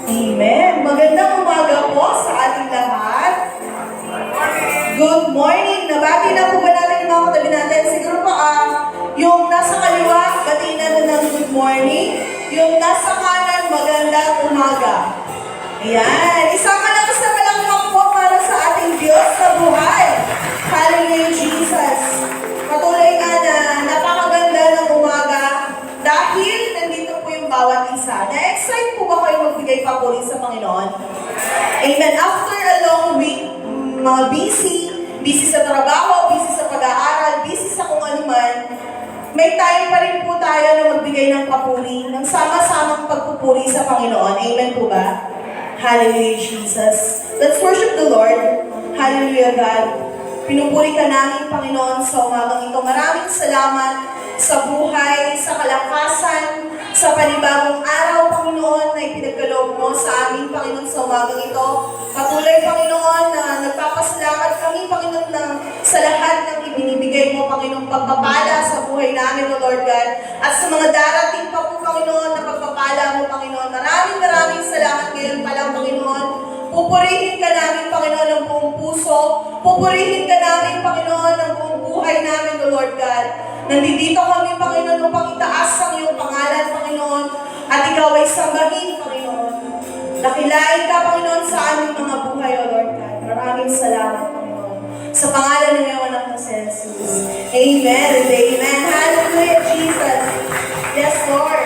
Amen. Magandang umaga po sa ating lahat. Good morning. Nabati na po ba natin yung mga katabi natin? Siguro po yung nasa kaliwa, batiin na ng good morning. Yung nasa kanan, magandang umaga. Ayan. Isang malakas na palakpak po para sa ating Diyos na buhay. Hallelujah, Jesus. Patuloy na napakaganda ng umaga dahil nandito po yung bawat isa. Na-excite po ba kayo magbigay papuri sa Panginoon? Amen. After a long week, mga busy sa trabaho, busy sa pag-aaral, busy sa kung ano man, may time pa rin po tayo na magbigay ng papuri, ng sama-samang pagpupuri sa Panginoon. Amen po ba? Hallelujah, Jesus. Let's worship the Lord. Hallelujah, God. Pinupuri ka namin, Panginoon, sa umagang ito. Maraming salamat sa buhay, sa kalakasan, sa panibagong araw, Panginoon, na ipinagkaloob mo sa amin, Panginoon, sa umagang ito. Patuloy, Panginoon, na nagpapasalamat kami, Panginoon, sa lahat ng ibinibigay mo, Panginoon, pagpapala sa buhay namin, O Lord God. At sa mga darating pa po, Panginoon, na pagpapala mo, Panginoon. Maraming salamat ngayon pa lang, Panginoon. Pupurihin ka namin, Panginoon, ng buong puso. Pupurihin ka namin, Panginoon, ng buong buhay namin, O Lord God. Nandito kami, Panginoon, upang itaas ang iyong pangalan, Panginoon, at ikaw ay sambahin, Panginoon. Dakilain ka, Panginoon, sa aming mga buhay, O Lord God. Maraming salamat, Panginoon. Sa pangalan ng iyong anak na si Jesus. Amen and amen. Hallelujah, Jesus. Yes, Lord.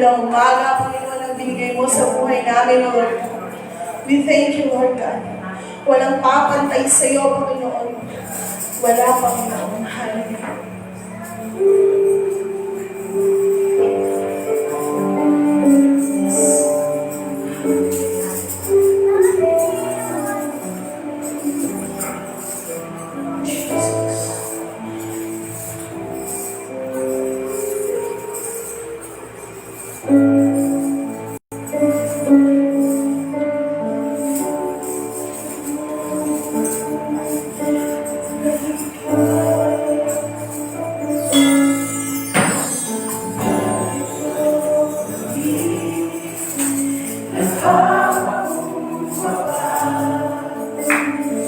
magandang umaga, Panginoon, ang binigay mo sa buhay namin, Lord. We thank you, Lord God. Walang papantay sa iyo, Panginoon. Wala, Panginoon. Hallelujah.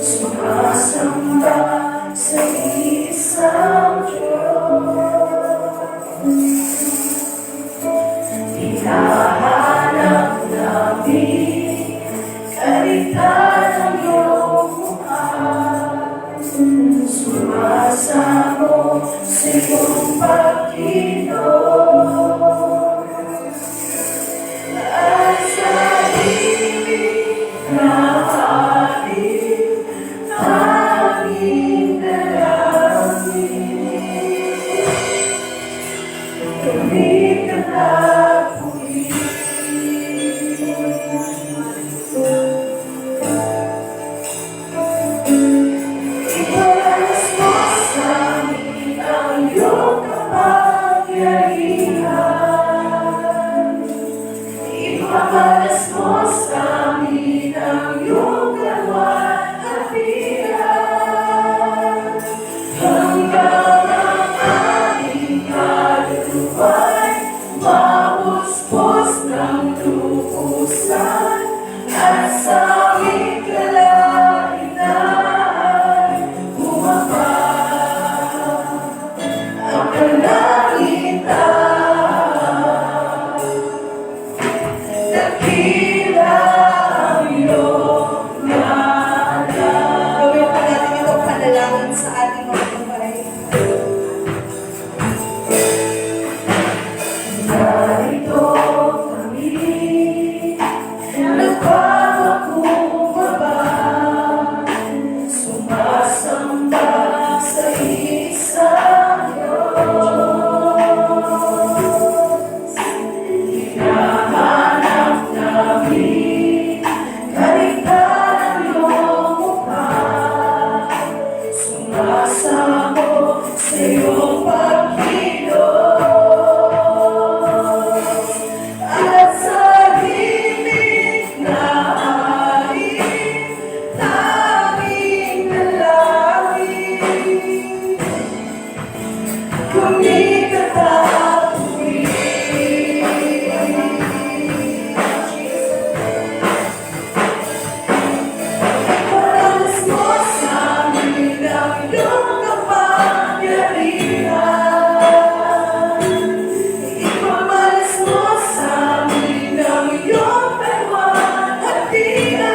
Sumasamba sa isang Diyos. Hinahanap namin karitan ng iyong mukha. Sumasamo sa iyong Panginoon. At sa ibig na aming dalangin, kami katapuin. Ibalas mo sa amin ang iyong kapangyarihan. Ibalas mo sa amin ang iyong kaluwalhatian. Hanggang ang aming kaluluwa'y mapuspos ng lubusan, at sa aming kalagitnaan bumaba ang kalangitan. Dakila ang iyong ngalan. Gawin po natin itong panalangin sa ating mga buhay. Narito kami, nagpapakumbaba, sumasamba sa isang Diyos. Hinahanap namin karitan ng iyong mukha. Sumasamo sa iyong Panginoon. At sa himig na aming tanging dalangin, kami katapuin. Ibalas mo sa amin ang iyong kapangyarihan. Ibalas mo sa amin ang iyong kaluwalhatian.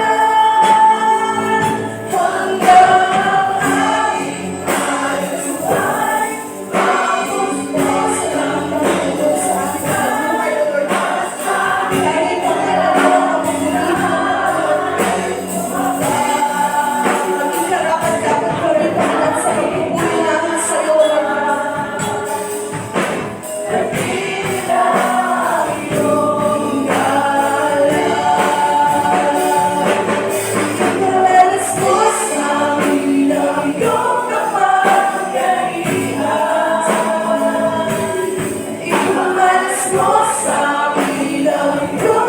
Hanggang ang aming kaluluwa'y mapuspos ng lubusan, at sa aming kalagitnaan Maging karapat-dapat ko rin, Panginoon, sa pagpupuri namin sa iyo, Lord. dakila ang iyong ngalan. Ibalas mo sa amin ang iyong kapangyarihan. Ibalas mo sa amin ang iyong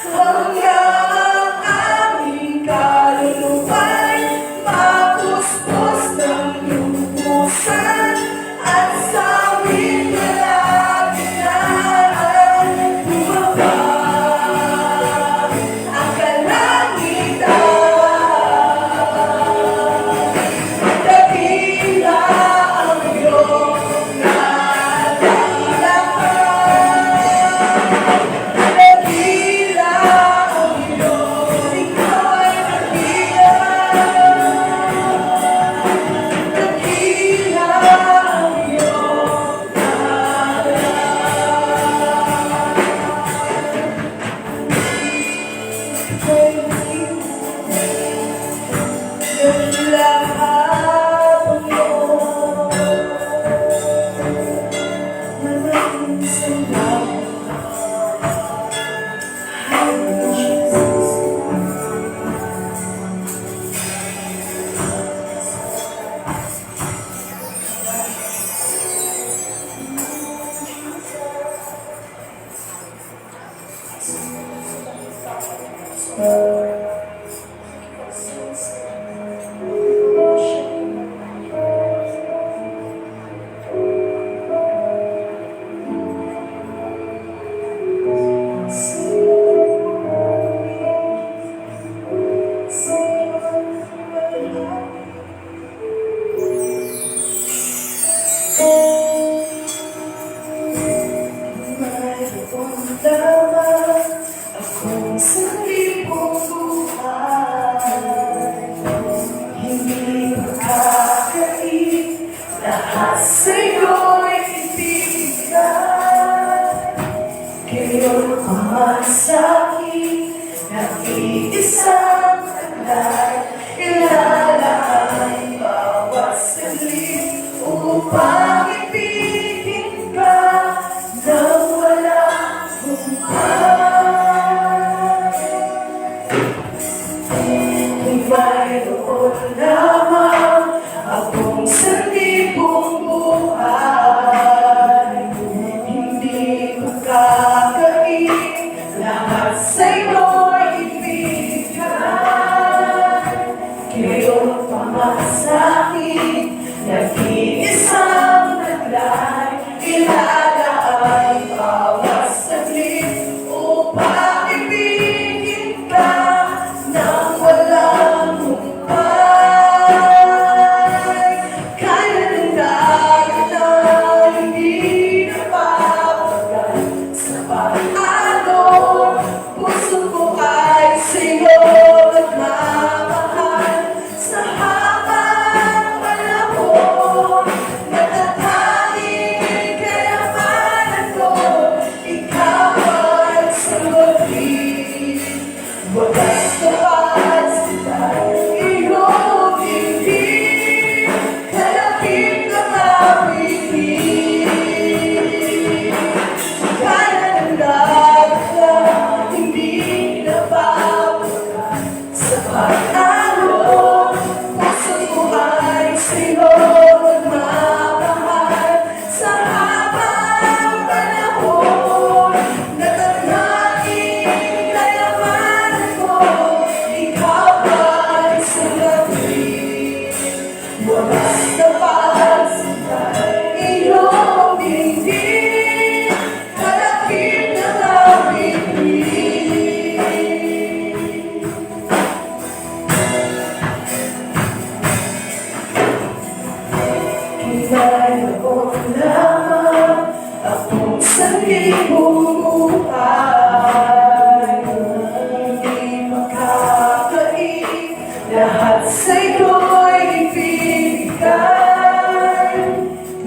hanggang ang aming kaluluwa'y mapustos ng lumusan at sa aming kalagitnaan bumaba ang kalangitan. Dakila ang iyong dakila ang iyong ikaw ay dakila. Dakila ang iyong lahat mo maraming salamat. Jesus. Mayroon lamang akong saripong buhay, hindi makakain, lahat sa'yo'y ibigay. Ngayon pumasakit, nag-iisang alay, ilalakay bawat saglit upang ibigin ka nang walang humpay. Kung mayroon lamang akong saripong buhay, hindi ko kakain, lahat sa'yo'y ibigay. Ngayon pamasakin, nag-iisang taglay, ilalaan bawat saglit upang ibigin ka nang walang humpay. Kaya ng dagat na hindi napapagal sa pag-alon, puso ko ay sa'yo nagmamahal. Sa habang panahon, natatanging kayamanan ko, ikaw ay sumagin. Wagas na pagsitan, iyong bibig, kalapit na mapigil. Kaya ng dagat na hindi napapagal sa pag-alon, puso ko ay sa'yo nagmamahal. Sa habang panahon, natatanging kayamanan ko, ikaw ay sumagin. Wagas na pagsitan, iyong bibig, kalapit na mapigil. Mayroon lamang akong saripong buhay, hindi makakain, lahat sa'yo'y ibigay.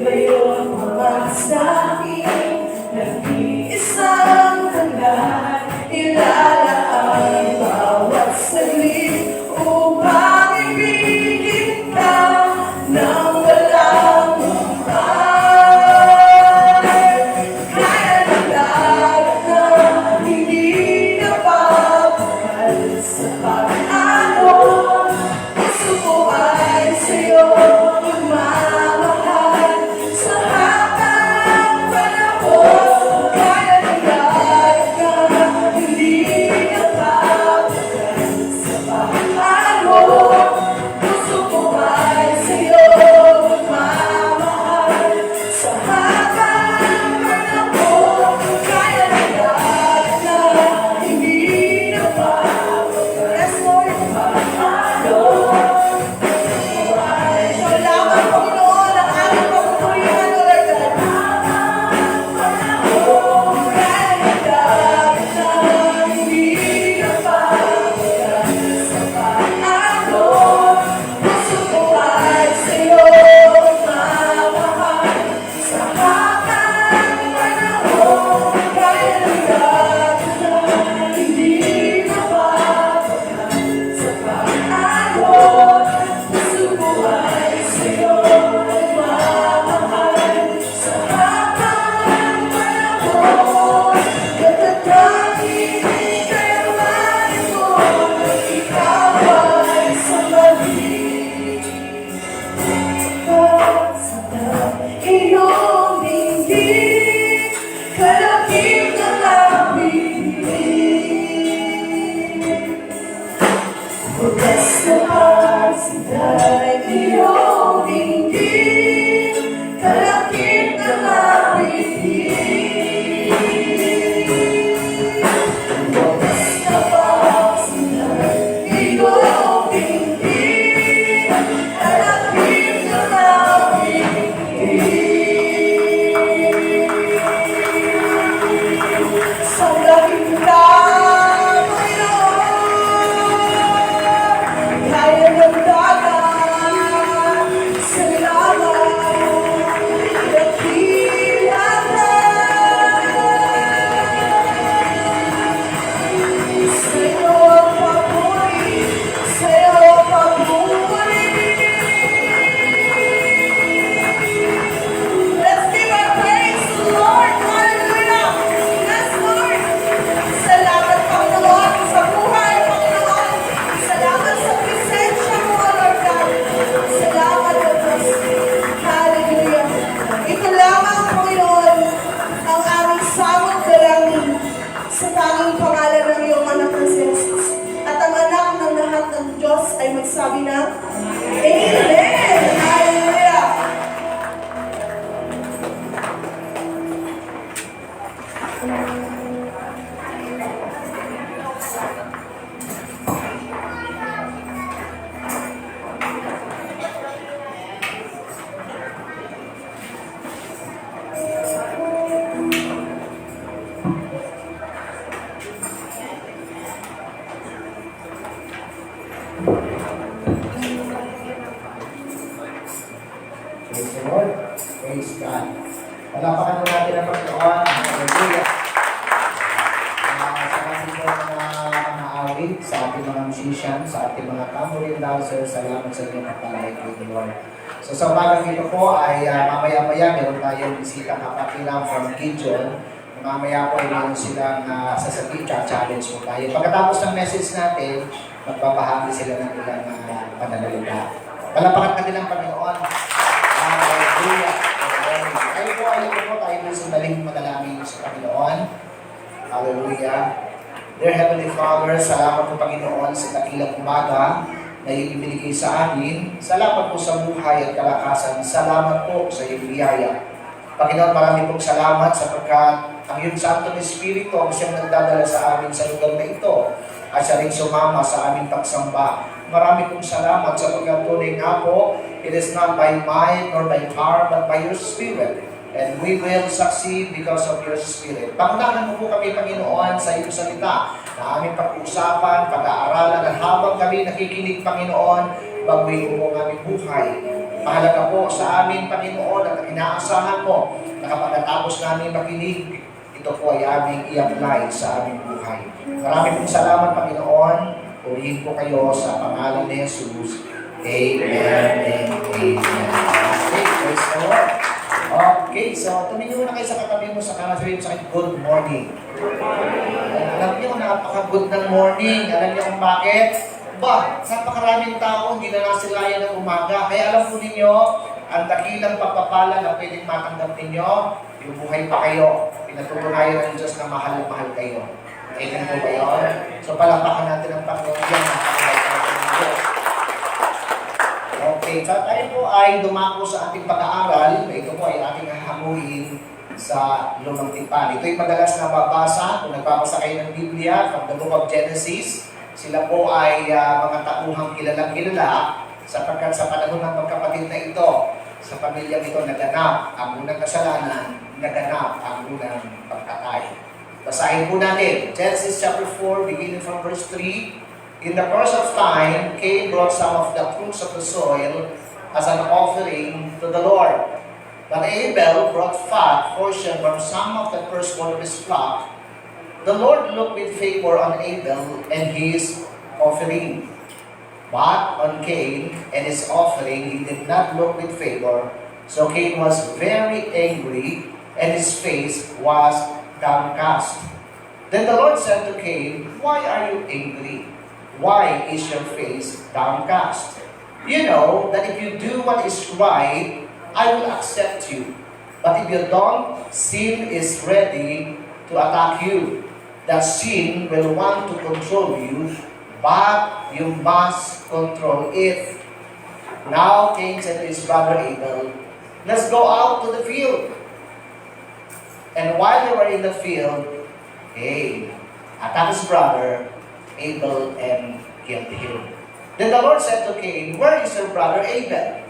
Ngayon pamasakin, nag-iisang taglay, ilalaan bawat saglit upang ibigin ka nang walang humpay. Kaya ng dagat na ay magsabi ng Amen! Hallelujah! Praise the Lord. Praise God. Palapakan mo natin ang Panginoon. Hallelujah. Sa ating mga awit, sa ating mga musician, sa ating mga tambourine dancers, salamat sa inyo pagpalay kay the Lord. So sa umagang ito po ay mamaya-maya meron tayong bisita kapakilang from Gideon. Mamaya po ay meron silang sasabihin, challenge po tayo. Pagkatapos ng message natin, magbabahagi sila ng ilang pananalita. Palapakan natin ang Panginoon. Hallelujah. Tayo po ay tayo ng sandaling manalangin sa Panginoon. Hallelujah. Dear Heavenly Father, salamat po Panginoon sa dakilang umaga na iyong ibinigay sa amin. Salamat po sa buhay at kalakasan. Salamat po sa iyong biyaya. Panginoon, marami pong salamat sapagkat ang iyong Santo Espiritu ang siyang nagdadala sa amin sa lugar na ito at siya rin sumama sa aming pagsamba. Marami pong salamat sapagkat tunay nga po, it is not by might nor by power but by your Spirit. And we will succeed because of your Spirit. Pangunahan mo po kami, Panginoon, sa iyong salita na aming pag-usapan, pag-aaralan, at habang kami nakikinig, Panginoon, baguhin mo ang aming buhay. Mahalaga po sa amin, Panginoon, at inaasahan mo na kapag natapos namin makinig, ito po ay aming i-apply sa aming buhay. Maraming pong salamat, Panginoon. Purihin po kayo sa pangalan ni Jesus. Amen and amen. Okay, praise the Lord. Okay, so tumingin na kayo sa katabi mo sa sabihin mo sa akin, good morning. Alam niyo, napaka-good ng morning. Alam niyo kung bakit? Ba, napakaraming tao, hindi na nasilayan ng umaga. Kaya alam po ninyo, ang dakilang pagpapala na pwedeng matanggap ninyo, yung buhay pa kayo. Pinatutunayan ng Diyos na mahal kayo. Amen po ba yun? So palampakan natin ang Panginoon yan. Okay, so tayo po ay dumako sa ating pag-aaral. Ito po ay ating hahamuin sa Lumang Tipan. Ito ay madalas na mabasa kung nagbabasa kayo ng Biblia from the book of Genesis. Sila po ay mga tauhang kilalang-kilala sapagkat sa panahon ng magkapatid na ito, sa pamilyang ito naganap ang unang kasalanan, naganap ang unang pagkatay. Basahin po natin, Genesis chapter 4, beginning from verse 3. In the course of time, Cain brought some of the fruits of the soil as an offering to the Lord. But Abel brought fat portion from some of the firstborn of his flock. The Lord looked with favor on Abel and his offering. But on Cain and his offering, he did not look with favor. So Cain was very angry, and his face was downcast. Then the Lord said to Cain, "Why are you angry? Why is your face downcast? You know that if you do what is right, I will accept you. But if you don't, sin is ready to attack you. That sin will want to control you, but you must control it." Now Cain said to his brother Abel, "Let's go out to the field." And while they were in the field, Cain attacked his brother Abel and killed him. Then the Lord said to Cain, "Where is your brother Abel?"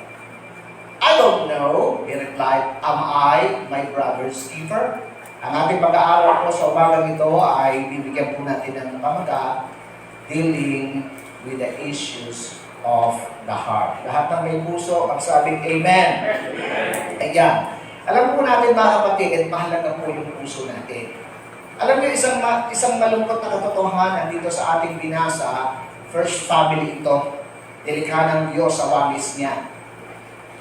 "I don't know," he replied. "Am I my brother's keeper?" Ang ating pag-aaral po sa umagang ito ay bibigyan po natin ng pamagat dealing with the issues of the heart. Lahat ng may puso, magsabing Amen. Ayan. Alam po natin mga kapatid, mahalaga po yung puso natin. Alam niyo, isang malungkot na katotohanan dito sa ating binasa, first family ito, nilikha ng Diyos sa wamis niya.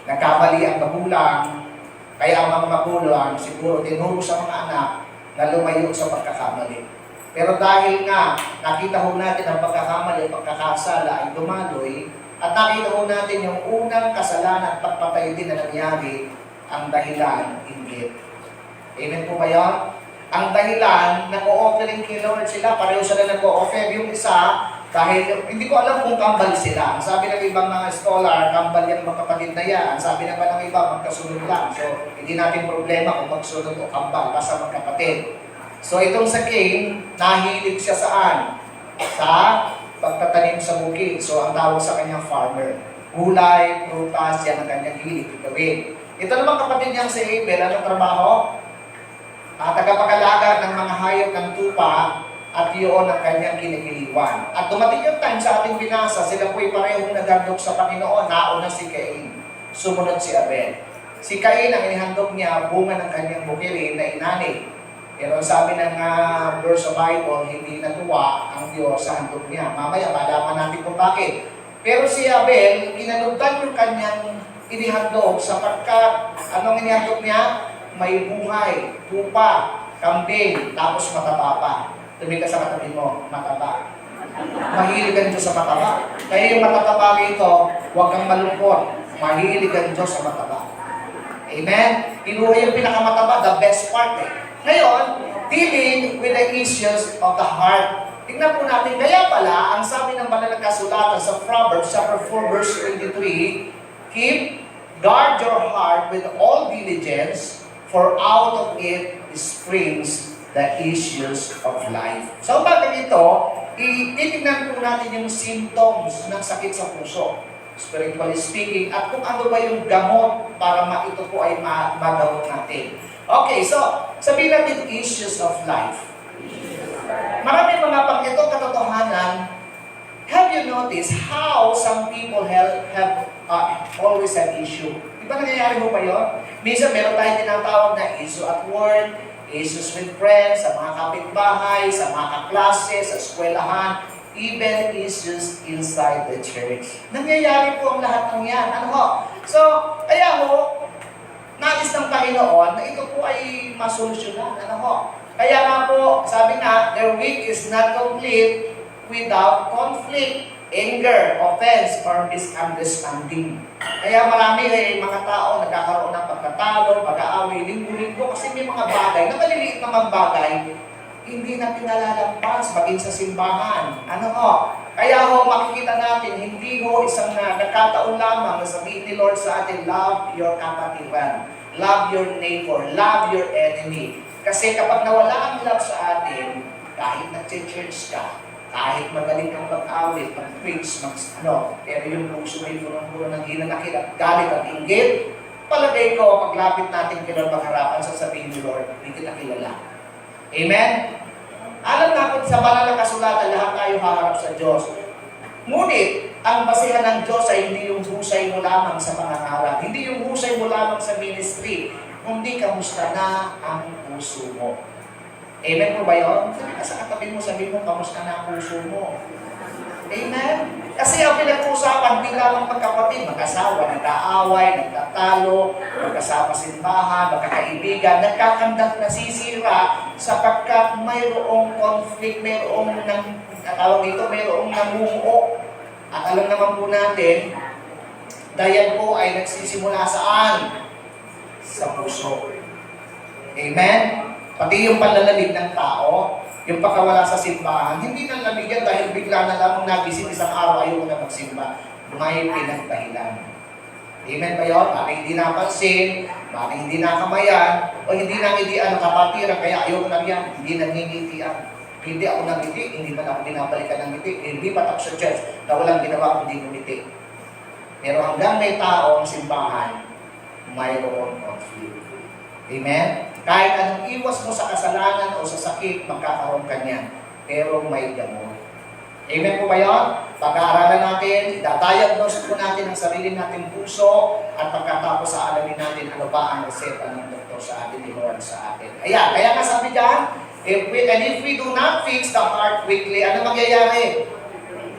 Nagkamali ang magulang, kaya ang mga magulang siguro tinuro sa mga anak na lumayo sa pagkakamali. Pero dahil nga, nakita ho natin ang pagkakamali at pagkakasala ay dumaloy, at nakita ho natin yung unang kasalanan at pagpatay din na nangyari, ang dahilan, inggit. Amen po ba yan? Ang dahilan, nag-o-offering kay Lord sila, pareho sila nag-o-offer. Yung isa, dahil hindi ko alam kung kambal sila. Ang sabi ng ibang mga scholar, kambal yung magkapatid na yan. Ang sabi naman ng iba, magkasunod lang. So, hindi natin problema kung magsunod o kambal, basta magkapatid. So, itong sa Cain, nahilig siya saan? Sa pagtatanim sa bukid. So, ang tawag sa kanyang farmer. Gulay, prutas, yan ang kanyang hilig gawin. Ito naman kapatid niyang si Abel, anong trabaho? Tagapag-alaga ng mga hayop ng tupa at yun ang kanyang kinagiliwan. At dumating yung time sa ating binasa, sila po'y parehong nagandog sa Panginoon, nauna si Cain, sumunod si Abel. Si Cain, ang inihandog niya, bunga ng kanyang bukirin na inani. Pero sabi ng verse sa Bible, hindi natuwa ang Diyos sa handog niya. Mamaya, malaman natin kung bakit. Pero si Abel, inanugdan yung kanyang inihandog sapagkat, anong inihandog niya? May buhay, tupa, kambing, tapos mataba pa. Tumingin ka sa katabi mo, mataba. Mahilig ang Diyos sa mataba. Kaya yung matataba rito, huwag kang malungkot. Mahilig ang Diyos sa mataba. Amen? Kinuha yung pinakamataba, the best part eh. Ngayon, dealing with the issues of the heart. Tingnan po natin, kaya pala, ang sabi ng banal na kasulatan sa Proverbs, chapter 4, verse 23, guard your heart with all diligence, for out of it springs the issues of life. So bakit ito, titignan po natin yung symptoms ng sakit sa puso, spiritually speaking, at kung ano ba yung gamot para ito po ay magawin natin. Okay, so sabihin natin issues of life. Marami mga pang ito katotohanan. Have you noticed how some people have always an issue? Di ba nangyayari mo pa yun? Minsan meron tayong tinatawag na issue at work, issues with friends, sa mga kapitbahay, sa mga kaklase, sa eskwelahan, even issues inside the church. Nangyayari po ang lahat ng yan. Ano ho? So, kaya ho, nais ng Panginoon na ito po ay masolusyonan. Ano ho? Kaya nga po, sabi nga, their week is not complete without conflict, anger, offense, or misunderstanding. Kaya marami mga tao nagkakaroon ng pagkatalo, pag-aaway, linggo-linggo, kasi may mga bagay, na maliliit naman bagay, hindi na pinalalampas, maging sa simbahan. Ano ho? Kaya ho, makikita natin, hindi ho isang nagkataon lamang na sabihin ni Lord sa atin, love your kapatiran, love your neighbor, love your enemy. Kasi kapag nawala ang love sa atin, kahit nag-church ka, kahit magaling kang mag-awit, mag-preach, pero yung puso may purong-puro ng hinanakit at galit at inggit, palagay ko, paglapit natin kay Lord magharapan, sasabihin ni Lord, hindi kita kilala. Amen? Alam natin sa banal na kasulatan, lahat tayo haharap sa Diyos. Ngunit, ang basihan ng Diyos ay hindi yung husay mo lamang sa pangangaral, hindi yung husay mo lamang sa ministry, kundi kamusta na ang puso mo. Amen po ba yun? Sabi ka sa katabi mo, sabi mo, kamusta na ang puso mo? Amen? Kasi ang pinag-uusapan, di lamang magkapatid, mag-asawa, nag-aaway, nagtatalo, magkasama simbahan, magkakaibigan, nagkakandak, nasisira, sapagkat mayroong conflict, mayroong namumuo. At alam naman po natin, dayan po ay nagsisimula saan? Sa puso. Amen? Pati yung panlalamig ng tao, yung pagkawala sa simbahan, hindi nang nabigyan dahil bigla na lamang nagising isang araw ayaw na magsimba. May pinagdahilan. Amen ba yun? Bakit hindi napansin, bakit hindi nakamayan, o hindi nangidian ang kapatiran, kaya ayaw na yan, hindi nangingitian. Hindi ako nangiti, hindi man ako binabalikan ng ngiti, hindi patak sa church na walang ginawa kundi ngumiti. Pero hanggang may tao ang simbahan, mayroon conflict. Amen? Kahit anong iwas mo sa kasalanan o sa sakit, magkakaroon ka niyan. Pero may gamot. Amen po ba yun? Pag-aaralan natin, idadiagnose po natin ang sarili nating puso at pagkatapos sa alamin natin ano ba ang reseta ng doktor sa atin, ni Lord sa atin. Ayan, kaya nga sabi dyan, if we do not fix the heart quickly, ano mangyayari?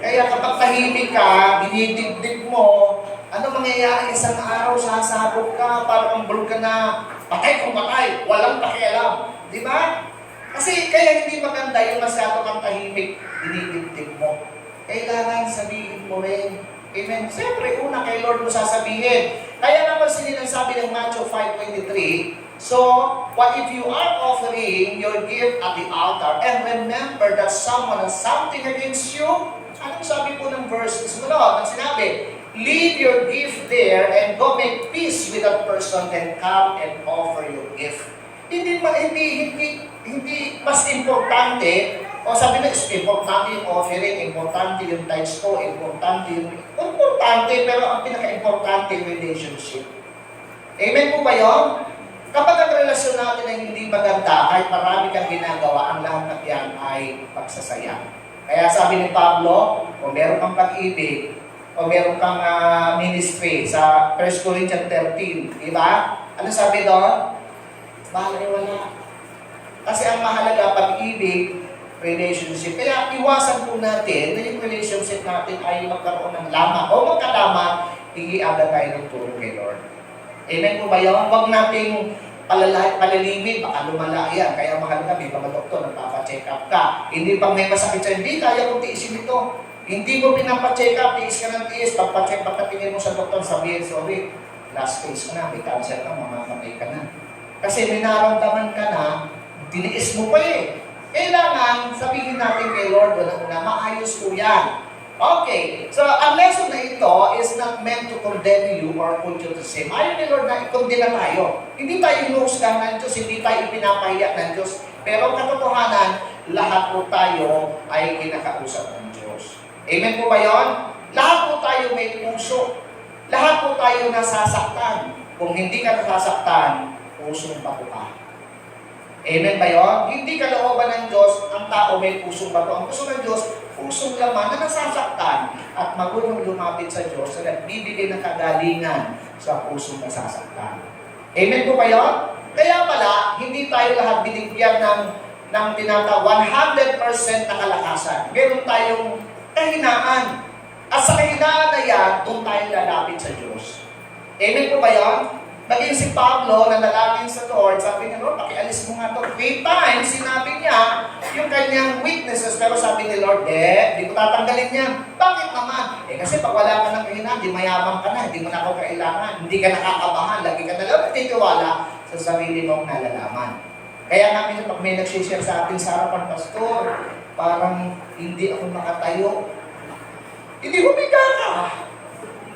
Kaya kapag tahimik ka, dinidibdib mo, ano mangyayari? Isang araw sasabog ka, parang bulog ka na, patay kung patay, walang pakialam. Di ba? Kasi kaya hindi maganda yung masyado kang tahimik, dinidibdib mo. Kailangan sabihin mo rin. Amen? Siyempre, una kay Lord mo sasabihin. Kaya naman sinasabi ng Matthew 5:23, So, what if you are offering your gift at the altar and remember that someone has something against you? Anong sabi po ng verse sumunod? Ang sinabi, leave your gift there and go make peace with that person and come and offer your gift. Hindi mas importante, o sabi na, importante yung offering, importante yung tithes ko, importante, pero ang pinaka-importante yung relationship. Amen po ba yun? Kapag ang relasyon natin ay hindi maganda, kahit marami kang ginagawa, ang lahat ng yan ay pagsasayang. Kaya sabi ni Pablo, kung meron kang pag-ibig, o meron kang ministry sa 1 Corinthians 13, di ba? Ano sabi doon? Wala. Kasi ang mahalaga, pag-ibig, relationship. Kaya iwasan po natin na yung relationship natin ay magkaroon ng lamang o magkalama, higiaga tayo ng tulong kay Lord. Amen po ba yun? Huwag nating palalimin, baka lumala yan. Kaya mahalaga, may mga doktor, nagpapacheck up ka. Hindi pang may masakit sa hindi, kaya kong tiisin ito. Hindi mo pinapacheck up, tiis ka ng tiis, pagpacheck, pagkatingin mo sa doktor, sabihin, sorry, last stage ka na, may cancer ka, mamamatay ka na. Kasi may naramdaman ka na, tiniis mo pa eh. Kailangan sabihin natin kay Lord, una, maayos po yan. Okay, so ang lesson na ito is not meant to condemn you or put you to shame. Ayaw ni Lord na i-condemn na tayo. Hindi tayo inuusgan ng Diyos, hindi tayo ipinapahiya ng Diyos. Pero katotohanan, lahat po tayo ay kinakausap ng Diyos. Amen po ba yun? Lahat po tayo may puso. Lahat po tayo nasasaktan. Kung hindi ka nasasaktan, pusong bato ka. Amen ba yun? Hindi kalooban ng Diyos, ang tao may pusong bato. Ang puso ng Diyos, pusong laman na nasasaktan at marunong lumapit sa Diyos na nagbibigay ng kagalingan sa pusong nasasaktan. Amen po ba yun? Kaya pala, hindi tayo lahat binigyan ng tinata 100% na kalakasan. Meron tayong kahinaan. At sa kahinaan na yan, doon tayo lalapit sa Diyos. Amen po ba yun? Naging si Pablo, nanalangin sa Lord, sabi niya, Lord, pakialis mo nga ito. 3 times, sinabi niya yung kanyang weaknesses, pero sabi ni Lord, di ko tatanggalin niya. Bakit naman? Kasi pag wala ka ng kahinaan, di mayabang ka na, hindi mo na ako kailangan, hindi ka nakakabahan, lagi ka na lang natitiwala sa sarili mong nalalaman. Kaya nga, pag may nagsishare sa atin sa harapan, Pastor, parang hindi ako makatayo. Hindi humiga ka.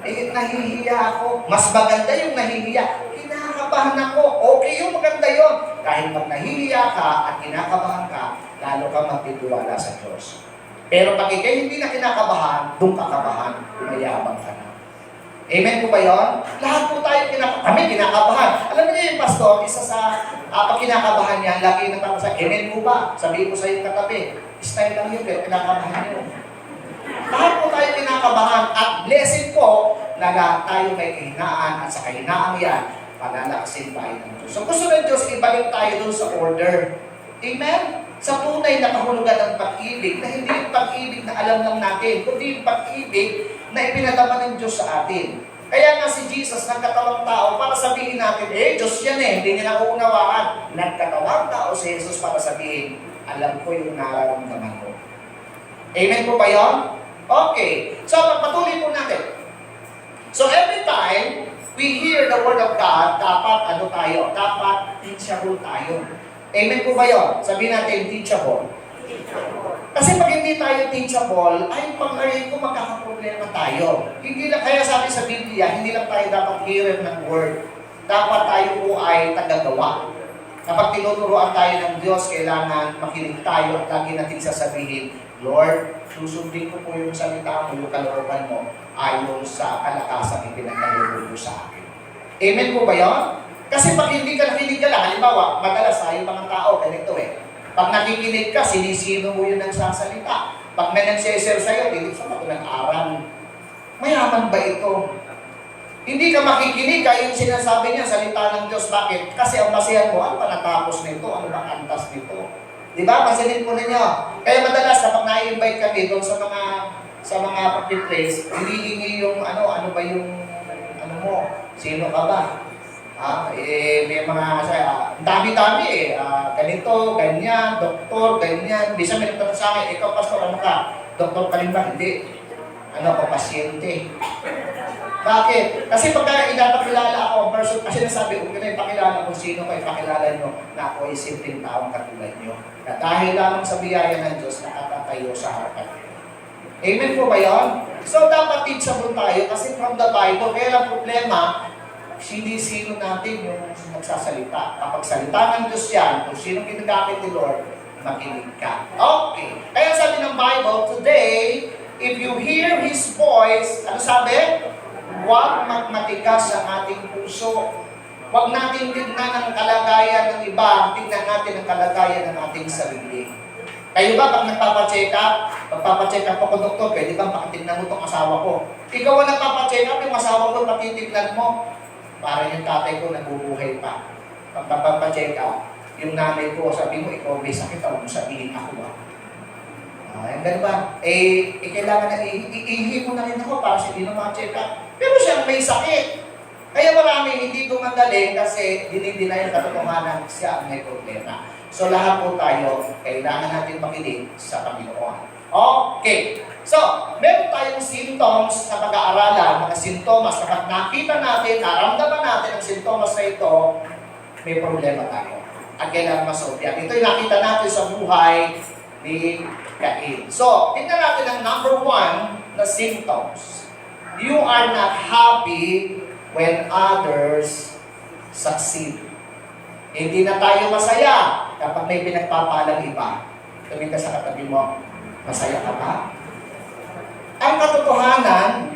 Nahihiya ako. Mas maganda yung nahihiya. Kinakabahan ako. Okay yung maganda yun. Dahil pag nahihiya ka at kinakabahan ka, lalo kang magtitiwala sa Diyos. Pero pag ikay hindi na kinakabahan, doon kakabahan, umayabang ka na. Amen po ba yun? Lahat po tayo kinakabahan. Alam niyo yung pastor, isa sa pag kinakabahan niya, lagi natapos sa, amen po ba? Sabihin ko sa iyo katabi, style lang yun, pero kinakabahan niyo. Lahat po tayo kinakabahan at blessing po na lahat tayo may kahinaan at sa kahinaang yan, palalakasin tayo ng Diyos. So gusto ng Diyos, ibalik tayo doon sa order. Amen? Sa tunay na kahulugan ng pag-ibig, na hindi yung pag-ibig na alam lang natin, kundi yung pag-ibig na ipinadama ng Diyos sa atin. Kaya nga si Jesus, nagkatawang tao para sabihin natin, Diyos yan hindi niya nakuunawaan. Nagkatawang tao si Jesus para sabihin, alam ko yung nararamdaman ko. Amen po ba yun? Okay. So, pagpatuloy po natin. So, every time we hear the Word of God, dapat Dapat teachable tayo. Amen po ba yun? Sabihin natin, teachable. Kasi pag hindi tayo teachable, ay pag-aray ko magkakaproblema tayo. Hindi lang, kaya sabi sa Biblia, hindi lang tayo dapat hearer ng Word. Dapat tayo po ay tagagawa. Kapag tinuturuan tayo ng Diyos, kailangan makinig tayo at lagi natin sasabihin, Lord, susundin ko po yung salita mo, yung kalooban mo, ayon sa kalakasang ipinagkaloob mo sa akin. Amen po ba yun? Kasi pag hindi ka nakinig ka lang, halimbawa, madalas tayo mga tao, ganito Pag nakikinig ka, sinisino mo yung nagsasalita. Pag may nagsishare sa'yo, hindi sa ako nag-aral. Mayaman ba ito? Hindi ka makikinig, kaya yung sinasabi niya, salita ng Diyos. Bakit? Kasi ang basihan mo, ano pa natapos nito? Ano ba antas nito? Diba? Pansinin po ninyo. Kaya madalas, kapag na-invite kami doon sa mga public place, hinihingi yung ano ba yung, mo, sino ka ba? May mga, dami-dami ganito, ganyan, doktor, ganyan. Bisa may nagtanong sa akin, ikaw pastor, ano ka? Doktor ka rin ba? Hindi. pasyente. Bakit? Kasi pagka inapakilala ako ang person, kasi nasabi, huwag nyo na ipakilala kung sino ko, ipakilala nyo na ako ay simpleng taong katulad nyo. Na dahil lamang sa biyaya ng Diyos, nakatatayo sa harapan nyo. Amen po ba yun? So, dapat teachable tayo kasi from the Bible, kaya lang problema, hindi sino natin yung nagsasalita. Kapag salita ng Diyos yan, kung sino ginagamit ni Lord, makinig ka. Okay. Kaya sabi ng Bible, today, if you hear His voice, ano sabi? Huwag magmatigas ang ating puso. Huwag natin tignan ang kalagayan ng iba, tignan natin ang kalagayan ng ating sarili. Kayo ba, pag magpapacheck up ako, doktor, pwede bang pakitignan mo itong asawa ko? Ikaw ang nagpapacheck up, yung asawa ko, patitignan mo. Para yung tatay ko nabubuhay pa. Pag papacheck up, yung nanay ko, sabi mo, ikaw may sakit, ako sabihin ako ba? Ganun ba? Kailangan na iihi mo na rin ako para siya hindi na ma-check up. Pero siya may sakit. Kaya marami hindi gumadali kasi dinidinay yung katotohanan siya may problema. So lahat po tayo, kailangan natin makinig sa Panginoon. Okay. So, meron tayong symptoms na pag-aaralan, mga sintomas. Kapag nakita natin, naramdaman natin ang sintomas na ito, may problema tayo. At kailangan masolve yan. Ito yung nakita natin sa buhay ni Cain. So, tingnan natin ang number 1 na symptoms. You are not happy when others succeed. Hindi na tayo masaya kapag may pinagpapalang iba. Tumingin ka sa katabi mo, masaya ka ba? Ang katotohanan,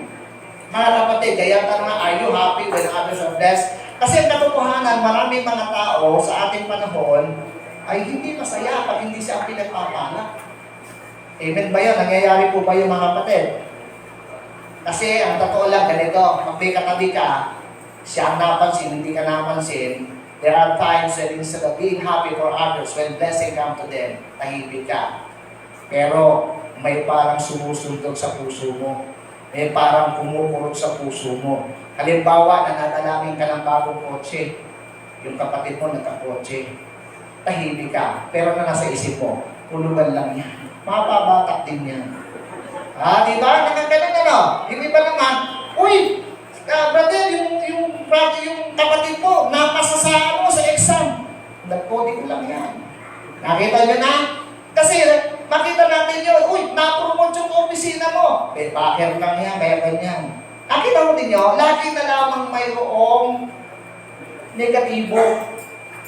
mga kapatid, kaya tanong, are you happy when others are blessed? Kasi ang katotohanan, maraming mga tao sa ating panahon ay hindi masaya pag hindi siya ang pinagpapala. Amen ba yun? Nangyayari po ba yung mga kapatid? Kasi ang totoo lang, ganito, pag may katabi ka, siya ang napansin, hindi ka napansin, there are times that instead of being happy for others, when blessing come to them, tahimik ka. Pero may parang sumusuntok sa puso mo. May parang kumukurot sa puso mo. Halimbawa, nananalangin ka ng bagong kotse. Yung kapatid mo nagka-kotse. Tahimik ka. Pero na nasa isip mo, pulugan lang yan. Mapabatak din yan. Diba? Nakagalan ano? Yung iba naman, uy, brother, yung kapatid mo, napasa sa exam. Nag-coding lang yan. Nakita nyo na? Kasi makita natin yun, uy, na-promote yung opisina mo. Backer lang yan, kaya ganyan. Nakita mo din nyo, lagi na lamang mayroong negatibo.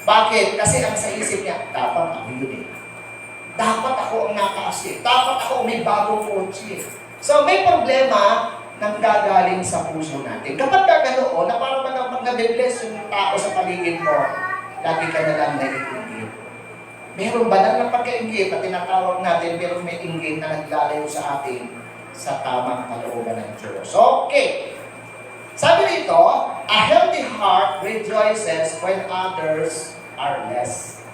Bakit? Kasi ang sa isip niya, dapat ako yun eh. Dapat ako ang nakaasip. Dapat ako may bagong kotse. So may problema nang gagaling sa puso natin. Kapag ganoon, na parang pag nabibless yung tao sa paligid mo, lagi ka na lang naiinggit. Meron ba na pagka-inggit na tinatawag natin, pero may inggit na naglalayo sa atin sa tamang kalooban ng Diyos. Okay. Sabi rito, a healthy heart rejoices when others are less.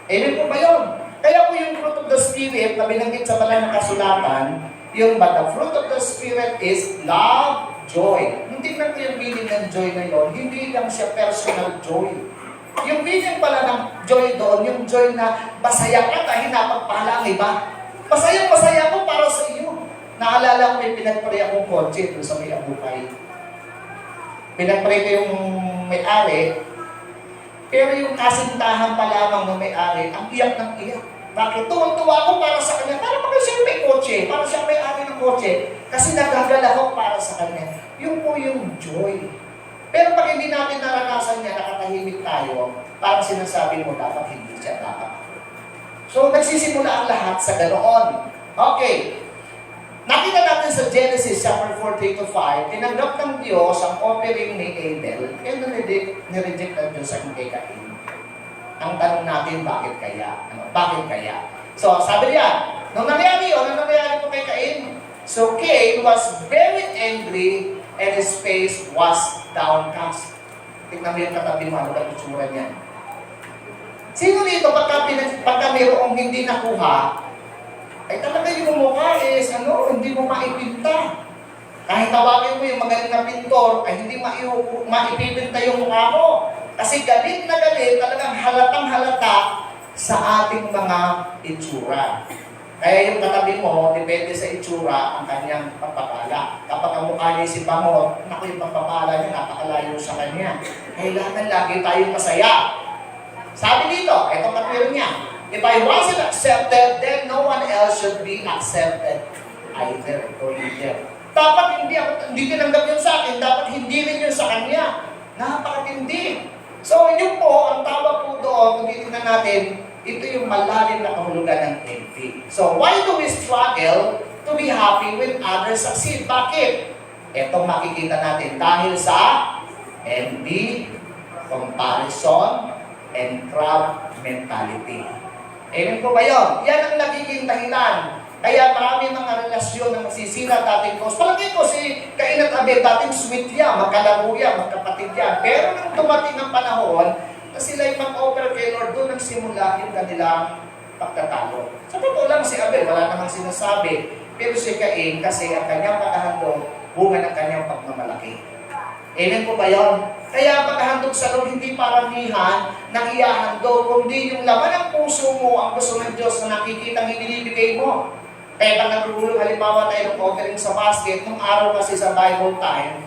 Amen po ba yun? Kaya po yung fruit of the Spirit na binanggit sa banal na kasulatan, yung but the fruit of the Spirit is love, joy. Yung tingnan ko yung meaning ng joy na yun, hindi lang siya personal joy. Yung meaning pala ng joy doon, yung joy na masaya ka dahil napagpala ang iba. Masaya ko para sa iyo. Naalala ko may pinagpray akong kotse doon sa may abukay. Pinagpray ko yung may-ari, pero yung kasintahan pa lamang ng may-ari, ang iyak ng iyak. Bakit? Tuwang-tuwa ako para sa kanya. Para baka siya may kotse. Para siya may-ari ng kotse. Kasi nagagal ako para sa kanya. Yun po yung joy. Pero pag hindi natin naranasan niya, nakatahimik tayo, parang sinasabi mo, dapat hindi siya, dapat. So, nagsisimula ang lahat sa ganoon. Okay. Nakita natin sa Genesis chapter 4:3-5, tinanggap ng Diyos ang offering ni Abel, and nireject ng Diyos ang kay Cain. Ang tanong natin, bakit kaya? Bakit kaya? So, sabi niya, nung nangyari yun, ano nangyari po kay Cain? So, Cain was very angry and his face was downcast. Tignan mo yung katabi mo, ano ba itsura niyan? Sino dito, pagka mayroong hindi nakuha, ay talaga yung mukha is, hindi mo maipinta. Kahit tawagin mo yung magaling na pintor, ay hindi maipipinta yung mukha mo. Kasi galit na galit, talagang halatang halata sa ating mga itsura. Kaya yung katabi mo, depende sa itsura ang kanyang pagpapala. Kapag ang mukha niya si bangot, naku yung pagpapala niya, napakalayo sa kanya. Kailangan lagi tayong masaya. Sabi dito, itong katwiro niya, if I wasn't accepted, then no one else should be accepted either or either. Dapat hindi tinanggap yun sa akin, dapat hindi rin yun sa kanya. Napakatindi. So, yun po, ang tawag po doon, kung titignan natin, ito yung malalim na kahulugan ng envy. So, why do we struggle to be happy when others succeed? Bakit? Ito makikita natin dahil sa envy, comparison, and crab mentality. Amen po ba yun? Yan ang nagiging dahilan. Kaya marami mga relasyon na magsisira dating cause. Palagay ko si Cain at Abel, dating sweet yan, magkalaro yan, magkapatid yan. Pero nung dumating ang panahon, na sila'y mag-offer kay Lord, doon nagsimula yung kanilang pagtatalo. Sa totoo lang si Abel, wala namang sinasabi. Pero si Cain, kasi ang kanyang pagkahandog, bunga ng kanyang pagmamalaki. Amen po ba yun? Kaya pagkahandog sa Lord, hindi paramihan ng iyahandog, kundi yung laman ng puso mo, ang gusto ng Diyos na nakikita ng ibinibigay mo. Kaya pag nagulong, halimbawa tayo ng offering sa basket, nung araw kasi sa Bible time,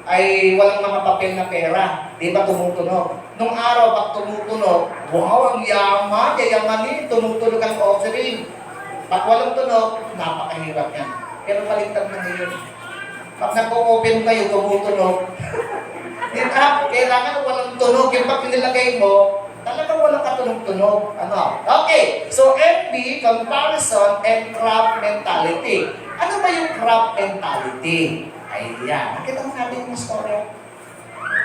ay walang mga papel na pera. Di ba tumutunog? Nung araw, pag tumutunog, wow, ang yaman, yayamanin, tumutunog ang offering. Pag walang tunog, napakahirap yan. Pero baliktad na ngayon. Pag nag-open kayo, tumutunog. Kailangan walang tunog. Yung pag nilagay mo, talagang walang katunog-tunog. Ano? Okay. So, envy, comparison, and crab mentality. Ano ba yung crab mentality? Ayan. Nakita mo natin yung story.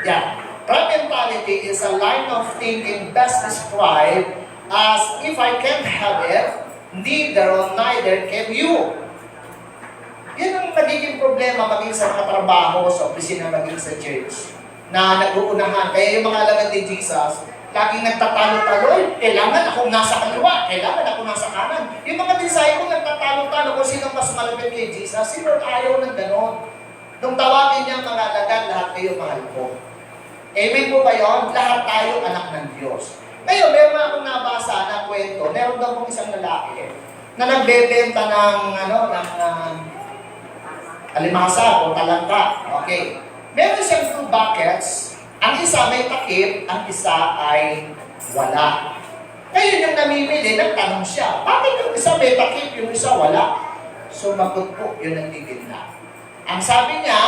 Yan. Crab mentality is a line of thinking best described as if I can't have it, neither or neither can you. Yan ang nagiging problema maging sa katrabaho, sa opisina, maging sa church. Na nag-uunahan. Kaya yung mga alagad ni Jesus, laging nagtatalo-talo, kailangan akong nasa kaliwa, kailangan akong nasa kanan. Yung mga disciple nagtatalo-talo kung sino mas malapit kay Jesus, si Lord ayaw ng ganon. Nung tawagin niya mga alagad, lahat kayo mahal ko. Amen po ba yun? Lahat tayo anak ng Diyos. Ngayon, meron akong nabasa na kwento, meron daw kong isang lalaki na nagbebenta ng alimasa o talangka. Okay. Meron siyang 2 buckets. Ang isa may takip, ang isa ay wala. Ngayon yung namimili, nagtanong siya, bakit yung isa may takip, yung isa wala? Sumagot po, yun ang titignan. Ang sabi niya,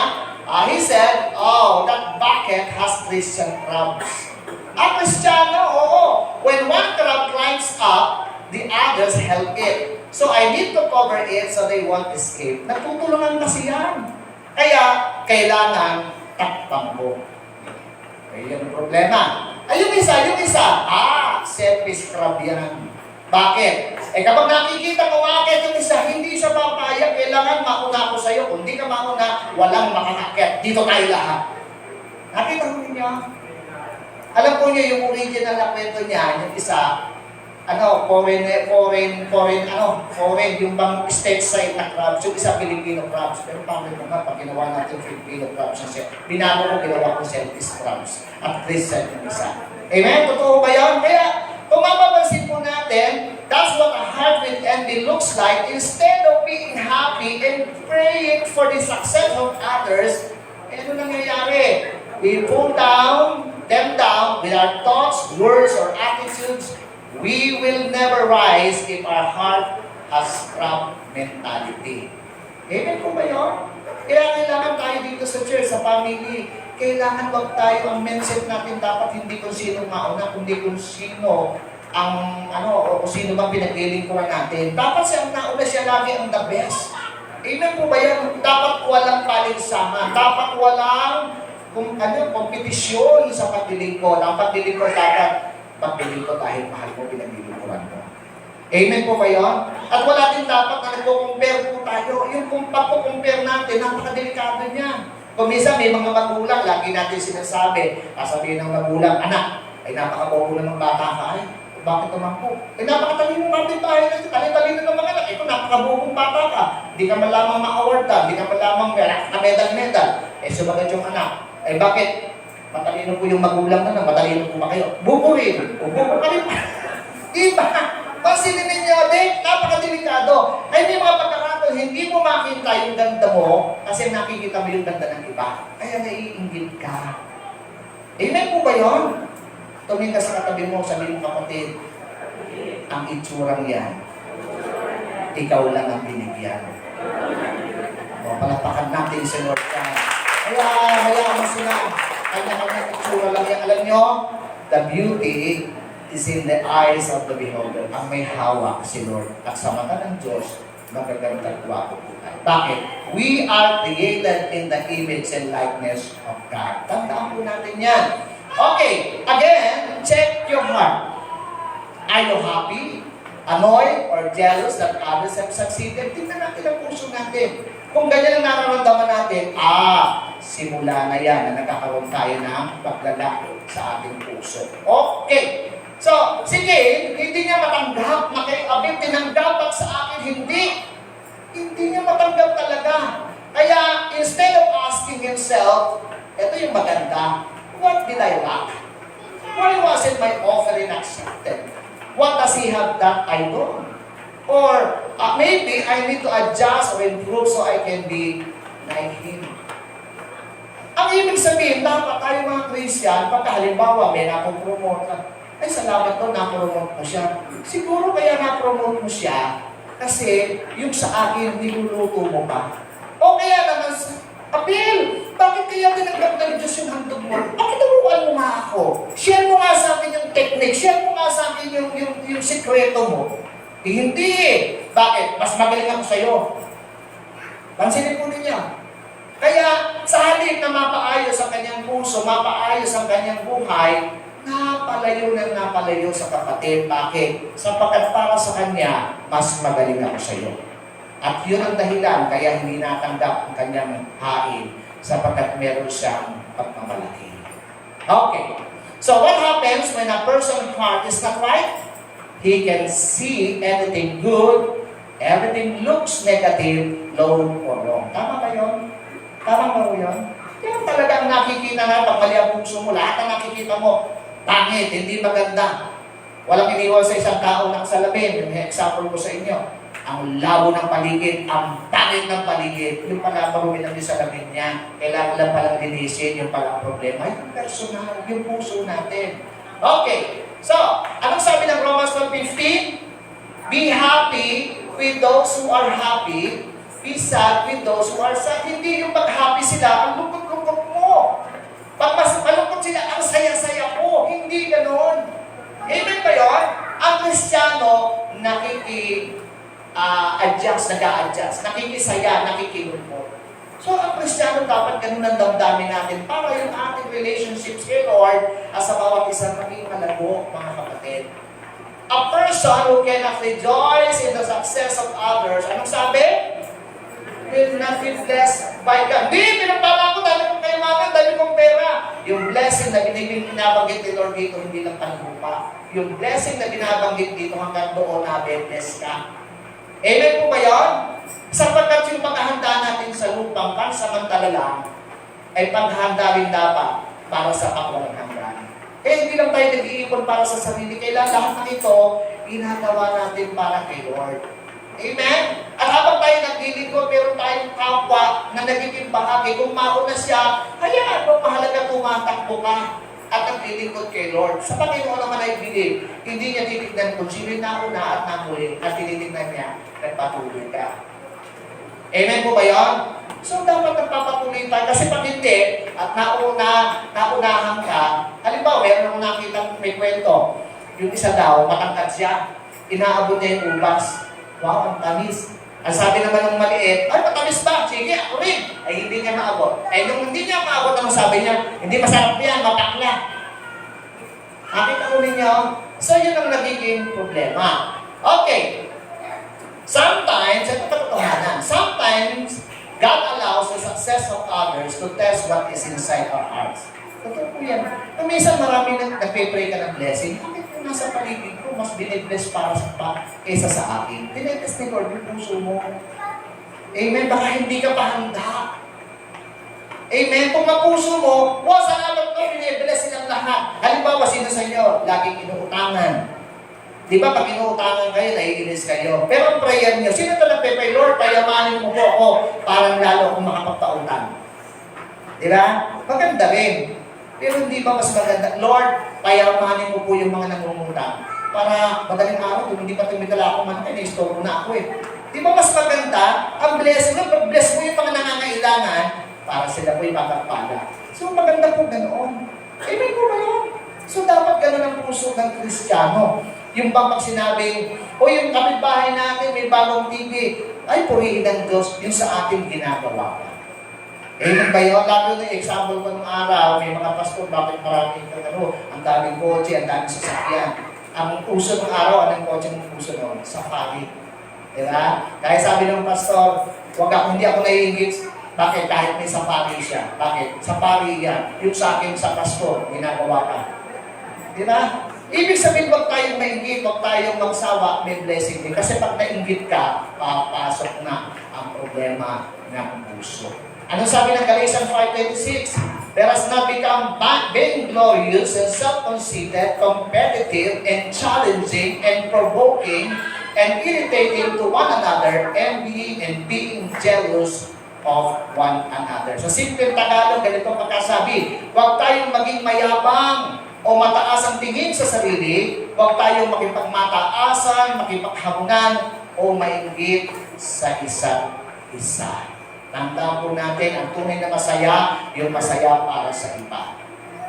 he said, oh, that bucket has Christian crabs. Kristiyano, oo. When one crab climbs up, the others help it. So I need to cover it so they won't escape. Nagtutulungan kasi yan. Kaya, kailangan takpan mo. Ayun ang problema. Ay, yung isa, selfish crab yan. Bakit? Kapag nakikita mo akit yung isa, hindi siya papayag, kailangan mauna ko sa'yo. Kung di ka mauna, walang makakakit. Dito tayo lahat. Nakita mo niya? Alam po niyo yung original na kwento niya, yung isa, foreign, yung bang stateside na crabs, yung isa Filipino crabs. Pero paano naman, pag ginawa natin Filipino crabs, binago ko, ginawa ko selfish crabs. At Christian yung isa. Amen? Totoo ba yan? Kaya, kung mapapansin po natin, that's what a heart with envy looks like. Instead of being happy and praying for the success of others, ano nangyayari? We pull them down with our thoughts, words, or attitudes. We will never rise if our heart has crab mentality. Amen po ba yun? Kaya kailangan tayo dito sa church, sa family, kailangan wag tayo, ang mindset natin dapat hindi kung sino mauna, kundi kung sino ang, o kung sino bang pinaglilingkuran natin. Dapat siya ang nauna, siya lagi ang the best. Amen po ba yan? Dapat walang paligsahan. Dapat walang kompetisyon sa paglilingkod. Ang paglilingkod dapat paglilingkod dahil mahal mo, pinaglilingkuran mo. Amen po ba yun? At wala din dapat na nagpo-compare po tayo. Yung kung pagpo-compare natin, napakadelikado niya. Kung minsan may mga magulang, lagi natin sinasabi, sasabihin ng magulang, anak, ay napakabobo ng bata ka, ay, bakit naman po? Ay, napakatalino natin tayo, talino ng mga anak, ito, napakabobong bata ka, hindi ka malamang ma-awardan, hindi ka malamang medal. Sumagot yung anak, ay bakit? Matalino po yung magulang na, matalino po ba kayo? Bubo rin, bubo ka rin. Diba? Pansinin ninyo, napakadelikado. makikita yung ganda mo kasi nakikita mo yung ganda ng iba. Kaya naiinggit ka. Amen po ba yun? Tumingin ka sa katabi mo, sabi mo kapatid, ang itsurang yan, ikaw lang ang binigyan. O, palapakan natin si Lord yan. Kaya, mayaman sila. Kanya-kanya itsura lang yan. Alam nyo, the beauty is in the eyes of the beholder. Ang may hawak si Lord. At sa mata ng Diyos, magaganda at gwapo po tayo. Bakit? We are created in the image and likeness of God. Tandaan po natin yan. Okay, again, check your heart. Are you happy, annoyed, or jealous that others have succeeded? Tingnan natin ang puso natin. Kung ganyan ang nararamdaman natin, simula na yan na nagkakaroon tayo ng paglalaki sa ating puso. Okay. So, sige, hindi niya matanggap na kay Abib tinanggap at sa akin hindi. Hindi niya matanggap talaga. Kaya, instead of asking himself, ito yung maganda, what did I lack? Why wasn't my offering accepted? What does he have that I don't? Or maybe I need to adjust or improve so I can be like him. Ang ibig sabihin, dapat tayo mga Christian, pagka halimbawa may napopromote ka, ay salamat doon, napromote mo siya. Siguro kaya napromote mo siya kasi yung sa akin, niluluto mo pa. O kaya naman, Apil, bakit kaya tinanggap ng Diyos yung handog mo? Bakit nabukuan mo nga ako? Share mo nga sa akin yung technique, share mo nga sa akin yung sikreto mo. Hindi eh. Bakit? Mas magaling ako sa'yo. Pansinin po ninyo. Kaya sa halip na mapaayos ang kanyang puso, mapaayos ang kanyang buhay, napalayo sa kapatid. Bakit? Sapagkat para sa kanya, mas magaling ako sa iyo. At yun ang dahilan, kaya hindi natanggap ang kanyang hain, sapagkat meron siyang pagmamalaki. Okay. So what happens when a person's heart is not right? He can see everything good, everything looks negative, low or wrong. Tama ba yun? Tama ba yun? Yan talagang nakikita na pag mali ang puso mo, lahat ang nakikita mo, pangit, hindi maganda. Walang iniwan sa isang tao ng salamin. Yung example ko sa inyo, ang labo ng paligid, ang pangit ng paligid, yung pala marumi ng salamin niya, kailangan lang palang linisin, yung pala problema, yung personal, yung puso natin. Okay, so, anong sabi ng Romans 1:15? Be happy with those who are happy, be sad with those who are sad. Hindi yung pag-happy sila, ang lungkot-lungkot mo. Pag mas malungkot sila, ang saya-saya ko. Hindi ganon. Amen ba yun? Ang Kristiyano, adjust, nag-a-adjust, nakikisaya, nakikilungkot. So, ang Kristiyano dapat ganun ang damdamin natin para yung ating relationships kay Lord sa bawat isang maging malago, mga kapatid. A person who cannot rejoice in the success of others, anong sabi? Will not be blessed by God. Di, pinapala ko, dahil kong kayamanan, dahil kong pera. Yung blessing na binabanggit ni Lord dito, hindi lang panlupa. Yung blessing na binabanggit dito, hanggang doon na bless ka. Amen po ba yun? Sapagkat yung paghahanda natin sa lupang pansamantala lang, ay paghahanda rin dapat para sa pagwalang hanggan. Hindi lang tayo nag-iipon para sa sarili. Kailangan lahat ng ito, ginagawa natin para kay Lord. Amen? At habang tayo naglilingkod, meron tayong kapwa na nagiging bahagi. Kung mauna siya, hayaan mo, mahalaga tumatakbo ka at naglilingkod kay Lord. Sa Panginoon naman ay bilib. Hindi niya titignan kung sino yung nauna at namuli at tinitignan niya, nagpatuloy ka. Amen po ba yun? So, dapat nagpapatuloy tayo. Kasi pag hindi, at naunahan ka, halimbawa, meron akong nakita may kwento. Yung isa daw, matangkad siya. Inaabot niya yung ubas. Wow, ang tamis. Ang sabi naman ng maliit, ay, matamis ba? Sige, ako rin. Ay, hindi niya maabot. Ay, nung hindi niya maabot, ang sabi niya, hindi masarap yan, matakla. Nakita ko ninyo? So, yun ang nagiging problema. Okay. Sometimes, ito katotohanan, sometimes, God allows the success of others to test what is inside our hearts. Totoo po yan. Kung minsan marami nagpe-pray ka ng blessing, bakit yung nasa paligid ko, mas binibless para sa kaysa sa akin? Tinetest ni Lord yung puso mo. Amen? Baka hindi ka pa handa. Amen? Kung mapuso mo, wow, salamat ko, binibless silang lahat. Halimbawa, sino sa inyo, laging inuutangan. Di ba, pag inuutangan kayo, naiinis kayo. Pero ang prayer niyo, sino talaga nagpe-pray, Lord, payamanin mo po ako para lalo akong makapagpautang. Di ba? Maganda rin. Pero hindi ba mas maganda, Lord, payamanin mo po yung mga nangungutang para madaling araw, kung hindi pa tumigala ako man, na-store na ako eh. Di ba mas maganda, ang blessing mo, pag-bless mo yung mga nangangailangan para sila po ipapagpala. So maganda po ganoon. Amen po ba yun? So dapat ganoon ang puso ng Kristiyano. Yung bang pag sinabing, o yung kapitbahay natin, may bagong TV, ay purihin ng Diyos yung sa ating ginagawa pa. Amen ba yun? Lalo na example ko nung araw, may mga pastor, bakit maraming ang daming kotse, ang daming sasakyan. Ang uso ng araw, anong kotse ng uso noon? Safari. Diba? Kaya sabi ng pastor, hindi ako naiingit. Bakit? Kahit may safari siya. Bakit? Safari yan. Yung sa akin sa pastor, ginagawa ka. Diba? Ibig sabihin, huwag tayong maingit, huwag tayong magsawa, may blessing din. Kasi pag nainggit ka, papasok na ang problema ng puso. Ano sabi ng Galatians 5:26? Let us not become vainglorious and self-conceited, competitive and challenging and provoking and irritating to one another, envying and being jealous of one another. So simple Tagalog, ganito pagkasabi, huwag tayong maging mayabang o mataas ang tingin sa sarili, huwag tayong makipagmataasan, makipaghabunan o mainggit sa isa't isa. Tandaan po natin, ang tunay na masaya, yung masaya para sa iba.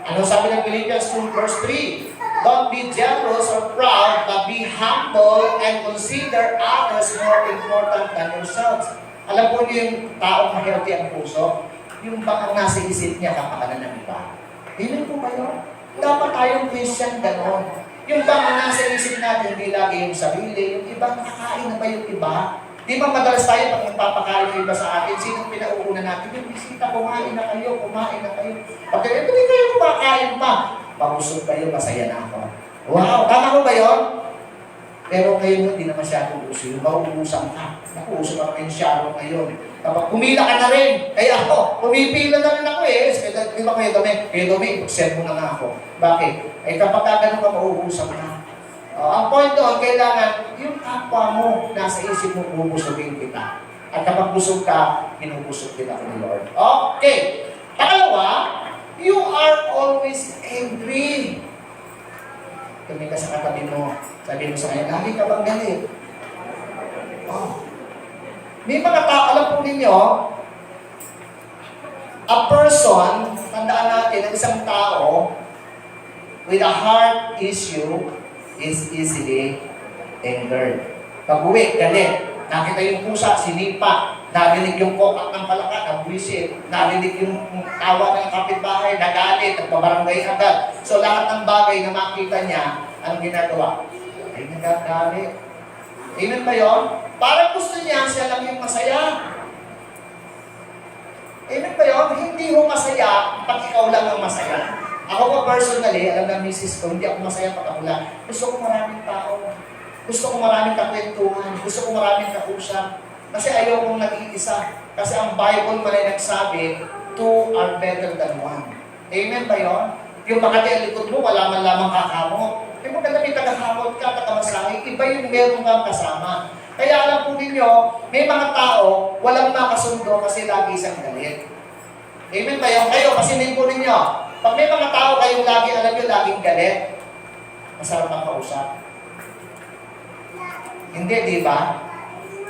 Ano sabi ng Philippians 2 verse 3? Don't be jealous or proud, but be humble and consider others more important than yourselves. Alam po niyo yung taong healthy ang puso? Yung bang ang nasa isip niya kapakanan ng iba. Hindi po ba yun? Dapat tayong Christian ganon. Yung bang ang nasa isip natin, hindi lagi yung sarili, yung iba, nakakain na ba yung iba? Di ba madalas tayo pag nagpapakain yung iba sa atin, sinong pinauuna natin? Yung bisita, kumain na kayo, kumain na kayo. Pag hindi kayo kumakain pa, pag-usog kayo, masaya na ako. Wow, tama ko ba yun? Pero ngayon, hindi na masyadong uso. Yung mauusang ka. Nakuusap ako ng shadow ngayon. Kapag pumila ka na rin, kaya ako, pumipila na rin ako eh. Di ba kayo Domi, pag-send mo na nga ako. Bakit? Eh kapag gano'n ka, mauusap ka. Ang point doon, kailangan yung kapwa mo, nasa isip mo, bubusugin kita. At kapag busog ka, binubusog kita ni Lord. Okay. Pangalawa, you are always angry. Kami ka sa katabi mo, sabi mo sa kanya, lagi ka bang galit? Oh. May mga tao, alam po ninyo, a person, tandaan natin, ang isang tao, with a heart issue, is easily angered. Pag-uwi, galit. Nakita yung pusa, sinipa. Narinig yung kokak ng palaka, nabwisit. Narinig yung tawa ng kapitbahay, nagalit, nagpabarangay agad. So lahat ng bagay na makita niya, anong ginagawa? Ay, nagagalit. Amen ba yun? Parang gusto niya, siya lang yung masaya. Amen ba yun? Hindi mo masaya pag ikaw lang ang masaya. Ako po personally, alam ng misis ko, hindi ako masaya pag ako lang. Gusto ko maraming tao. Gusto ko maraming kakwentuhan. Gusto ko maraming kausap. Kasi ayaw kong nag-iisa. Kasi ang Bible man ay nagsabi, two are better than one. Amen ba yun? Yung makati ang likod mo, wala man lamang kakamot. Eh maganda may tagahamot ka, tagamasahe, iba yung meron kang kasama. Kaya alam po ninyo, may mga tao, walang makasundo kasi lagi isang galit. Amen ba yun? Kayo, pasinin po ninyo. Pag may mga tao kayong lagi, alam nyo, laging galit, masarap ang kausap. Hindi, di ba?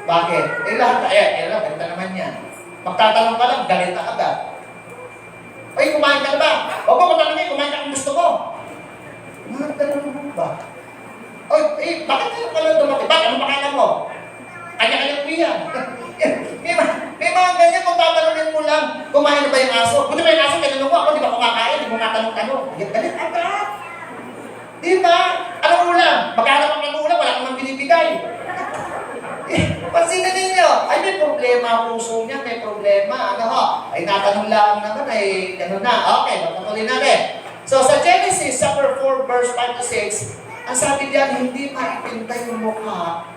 Bakit? Lahat, ganda naman yan. Magtatanong ka lang, galit na agad. Ay, kumain ka na ba? Huwag mo matanongin, kumain ka kung gusto mo. Mga ganun mo ba? Oy, bakit ka lang dumating? Bakit? Ano pakailan mo? Kanya-kanya mo yan. may mga ganyan kung tatanungin mo lang, kumain na ba yung aso? Buti ba yung aso, tinanong ko ako, di ba kumakain, di mo natanong-tanong. Galit agad. Di ba? Anong ulam? Maghanap ang ng ulam, wala kang binibigay. Pansinin ninyo, ay may problema ang puso niya, may problema. Ano ho? Ay natanong lang naman, ay gano'n na. Okay, magpatuloy natin. So sa Genesis chapter 4, verse 5 to 6, ang sabi diyan, hindi maipinta yung mukha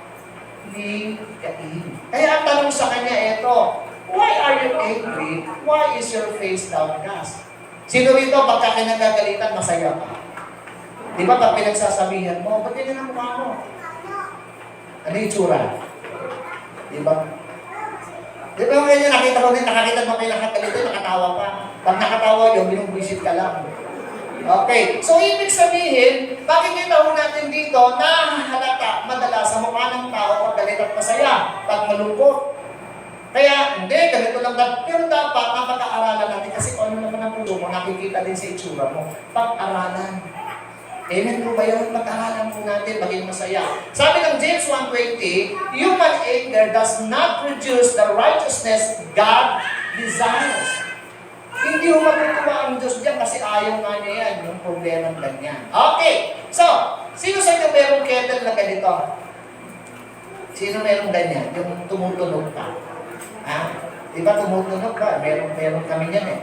ni Cain. Kaya ang tanong sa kanya ito, why are you angry? Why is your face downcast? Sino rito, pagka kinagagalitan, masaya ka? Di ba pag pinagsasabihan mo, ba't ganyan ang mukha mo? Ano yung tsura? Di ba? Di ba ngayon nakita ko din, nakakita mo kayo nakakalito, nakatawa pa. Pag nakatawa yun, binubwisit ka lang. Okay, so ibig sabihin, makikita ho natin dito na halata madalas sa mukha ng tao pag galit at masaya, pag malungkot. Kaya, hindi, ganito lang dapat. Pero dapat, mapag-aaralan natin kasi kung ano naman ang pulo mo, nakikita din sa itsura mo. Pag-aralan. Amen po ba yun? Pag-aralan po natin, maging masaya. Sabi ng James 1:20, human anger does not produce the righteousness God desires. Hindi mo matutuwa ang Diyos diyan kasi ayaw nga niya yan, yung problema ng ganyan. Okay, so, sino sa inyo merong kettle na ganito? Sino merong ganyan? Yung tumutunog ka. Ha? Di ba tumutunog ka? Meron kami yan eh.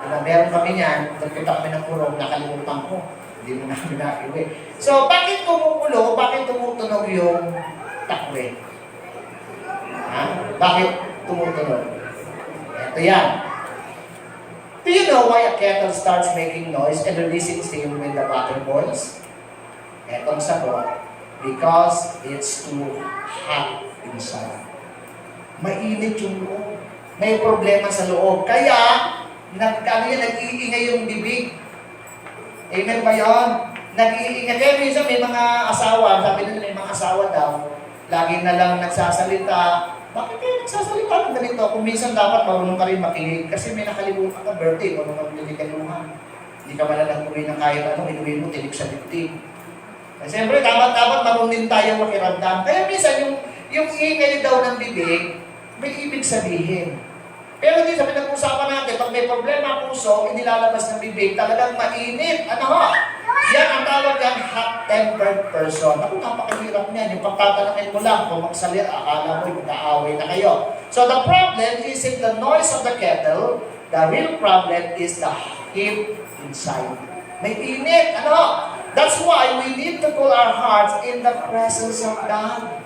Diba? Meron kami yan, nagpunta kami ng kurong, nakalimutan ko. Hindi mo namin nakiwi. So, bakit kumukulo? Bakit tumutunog yung takwe? Ha? Bakit tumutunog? Ito yan. Do you know why a kettle starts making noise and releasing steam when the water boils? Etong sagot, because it's too hot inside. Mainit yung loob. May problema sa loob. Kaya, nag-iingay yung bibig. Amen ba yun? Nag-iingay. Kaya minsan may mga asawa, sabi nila may mga asawa daw, lagi na lang nagsasalita. Bakit kayo nagsasalita ng ganito? Kung minsan dapat marunong ka rin makinig kasi may nakalimutan ka birthday, marunong ka rin kaluhan. Hindi ka wala nag-uwi ng kahit ano, inuwi mo, tinig sa dibdib. Siyempre, dapat marunong din tayo makiramdam. Kaya minsan, yung ingay daw ng bibig, may ibig sabihin. Pero di sabi nag-usapan natin, pag may problema ang puso, inilalabas ng bibig, talagang mainit. Ano ho? Yan ang tawag yan, hot-tempered person. Ako, napakahirap niyan. Yung pagtatanungin mo lang, kung magsalit, akala mo, mag-aaway na kayo. So the problem isn't the noise of the kettle. The real problem is the heat inside. May init. Ano? That's why we need to cool our hearts in the presence of God.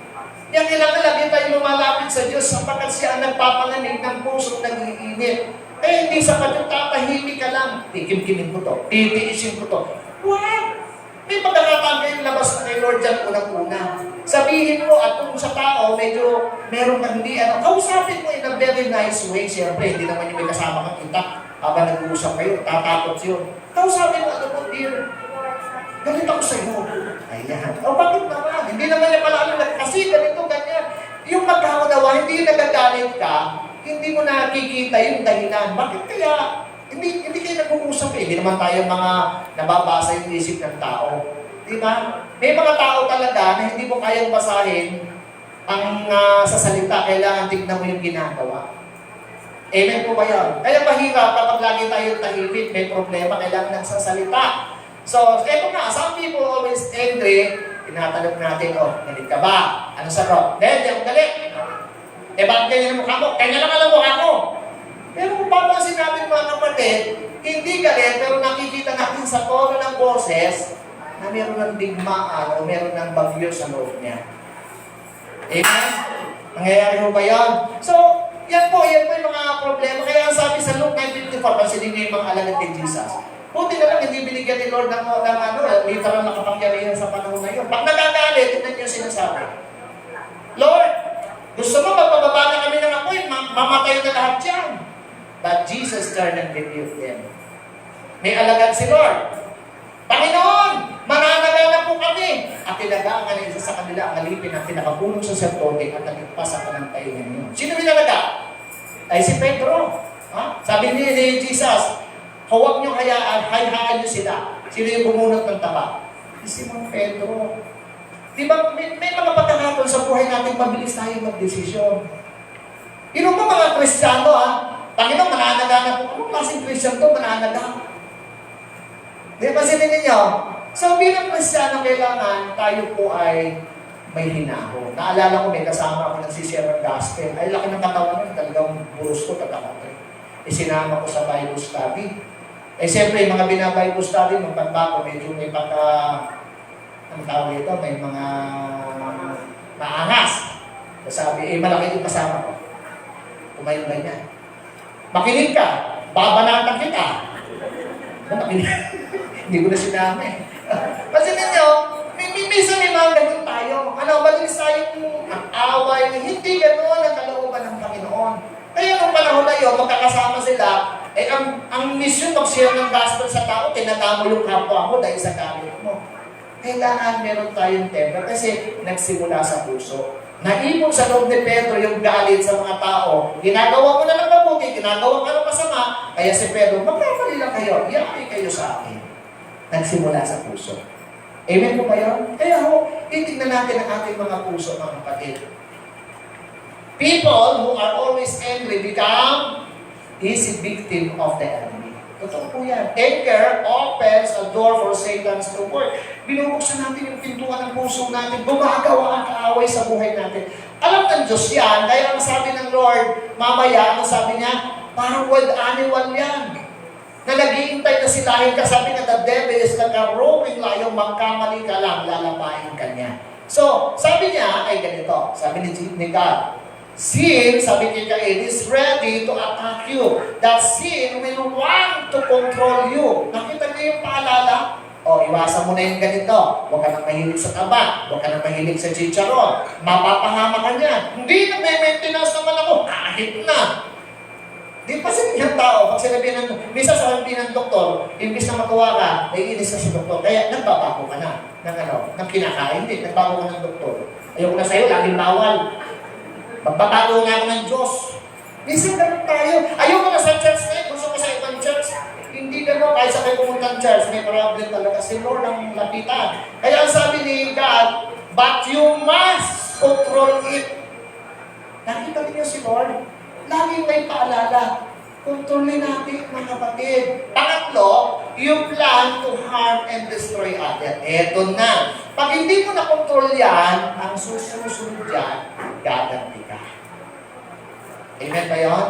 Yan kailangan lagi tayo lumalapit sa Diyos sapagkat siya ang nagpapanganig ng pusong nag-iinit. Eh, hindi sapat yung tatahimik ka lang. Tikim-kimin ko to. Titiisin ko to. What? May pagkakataan kayong labas na kay Lord dyan unang-una. Sabihin mo at kung sa tao, medyo meron kang hindi, kausapin mo in a very nice way. Siyempre, hindi naman yung may kasama kang kita. Habang nag-uusap kayo, tatakot siya. Kausapin mo, ano po, dear? Galit ako sa'yo. Ayan. O bakit naman? Hindi naman niya pala alam kasi ganito, ganyan. Yung magkakadawa, hindi yung nagagalit ka, hindi mo nakikita yung dahilan. Bakit kaya? Hindi kayo nag-uusap eh. Hindi naman tayo mga nababasa yung isip ng tao. Di ba? May mga tao talaga na hindi mo kayang basahin ang sa salita. Kailangan tignan mo yung ginagawa. Amen po ba yan? Kaya mahirap kapag lagi tayo tahimik, may problema, kailangan nagsasalita. So, eto nga, some people always angry, tinatanong natin, galit ka ba? Ano sagot? Hindi ako galit. Bakit ganyan ang mukha mo? Kanya lang alam mukha mo. Pero kung papansin natin mga kapatid, hindi galit, pero nakikita natin sa tono ng boses na meron ng digmaan o meron ng bagyo sa loob niya. Amen? Nangyayari mo ba yan? So, yan po yung mga problema. Kaya sabi sa Luke 9:54, pansinin niyo yung mga alagad kay Jesus. Buti na lang, hindi binigyan ni Lord ng literal na kapangyarihan sa panahon na yun. Pag nagagalit, tignan niyo sinasabi, Lord, gusto mo magpababa na kami ng apoy, mamatay na lahat yan. But Jesus turned and rebuked them. May alagad si Lord. Panginoon, mananaga na po kami. At tinagaan na isa sa kanila ang alipin ng pinakapulong sa sertote at nagigpas sa panantayin niyo. Sino binalaga? Ay si Pedro. Ha? Sabi ni Jesus, huwag niyo hayaan niyo sila. Sino yung bumunot ng taba? Si Simon Pedro. Di ba, may mga pagkakataon sa buhay natin, mabilis tayo mag-desisyon. Yun ba mga Kristiyano, Panginoon, mananaga na po. Anong klaseng Kristiyano to, mananaga? Di ba sinin ninyo? So, bilang Kristiyano, kailangan tayo po ay may hinaho. Naalala ko, may kasama ako nagsishare ng gospel. Ay, laki ng katawan nun, talagang buros ko, tatakatay. Isinama ko sa Bible study. Siyempre, yung mga bina-Bible study, nung pagbago, medyo may ang tawag ito, may mga maangas. Sabi, malaki yung kasama ko. Tumayo ganyan. Makinig ka, babanatan kita. Makinig. Hindi ko na sinami. Kasi ninyo, minsan may mga ganun tayo. Madalis tayong away, hindi ganun. Eh, ang mission mag-share ng gospel sa tao, tinatamo yung kapwa mo dahil sa galit mo. Kailangan meron tayong temper kasi nagsimula sa puso. Naipon sa loob ni Pedro yung galit sa mga tao. Ginagawa ko na ng mabuti, ginagawa ko ng masama. Kaya si Pedro, magkamali lang kayo, iakay kayo sa akin. Nagsimula sa puso. Amen po ba yun? Kaya titignan natin ang ating mga puso, mga kapatid. People who are always angry become easy victim of the enemy. Totoo po yan. Anger opens a door for Satan's to work. Binubuksan natin yung pintuan ng puso natin. Gumagawa ang kaaway sa buhay natin. Alam ng Diyos yan. Kaya ang sabi ng Lord, mamaya, ang sabi niya, parang wild animal yan. Na nag-iintay na silahin ka. Sabi nga, the devil is like a roaring lion. Magkamali ka lang, lalapain ka niya. So, sabi niya ay ganito. Sabi ni God, sin, sabi ni Cain, is ready to attack you. That sin will want to control you. Nakita niyo yung paalala? Iwasan mo na yung ganito. Huwag ka nang mahilig sa taba. Huwag ka nang mahilig sa chicharon. Mapapahama ka niyan. Hindi na may maintenance naman ako. Kahit na. Di pa sila ng tao. Pag sinabihan ng, minsan sabihin ng doktor, imbis na matuwa ka, naiinis ka sa doktor. Kaya nagbabago ka na. Ng kinakain. Hindi, nagbago ka ng doktor. Ayoko na sa'yo, laging bawal. Magbabago nga ako ng Diyos. Minsan ganun tayo. Ayoko na sa church na gusto ko sa ibang church. Hindi ganun. Kahit sa kayo pumunta ng church, may problem talaga. Si Lord ang lapitan. Kaya ang sabi ni God, but you must control it. Nakita niyo si Lord? Laging may paalala. Kontrolin natin, mga kapatid. Pangatlo, you plan to harm and destroy others. Eto na. Pag hindi mo na-control yan, ang susunod yan, gaganti ka. Amen ba yun?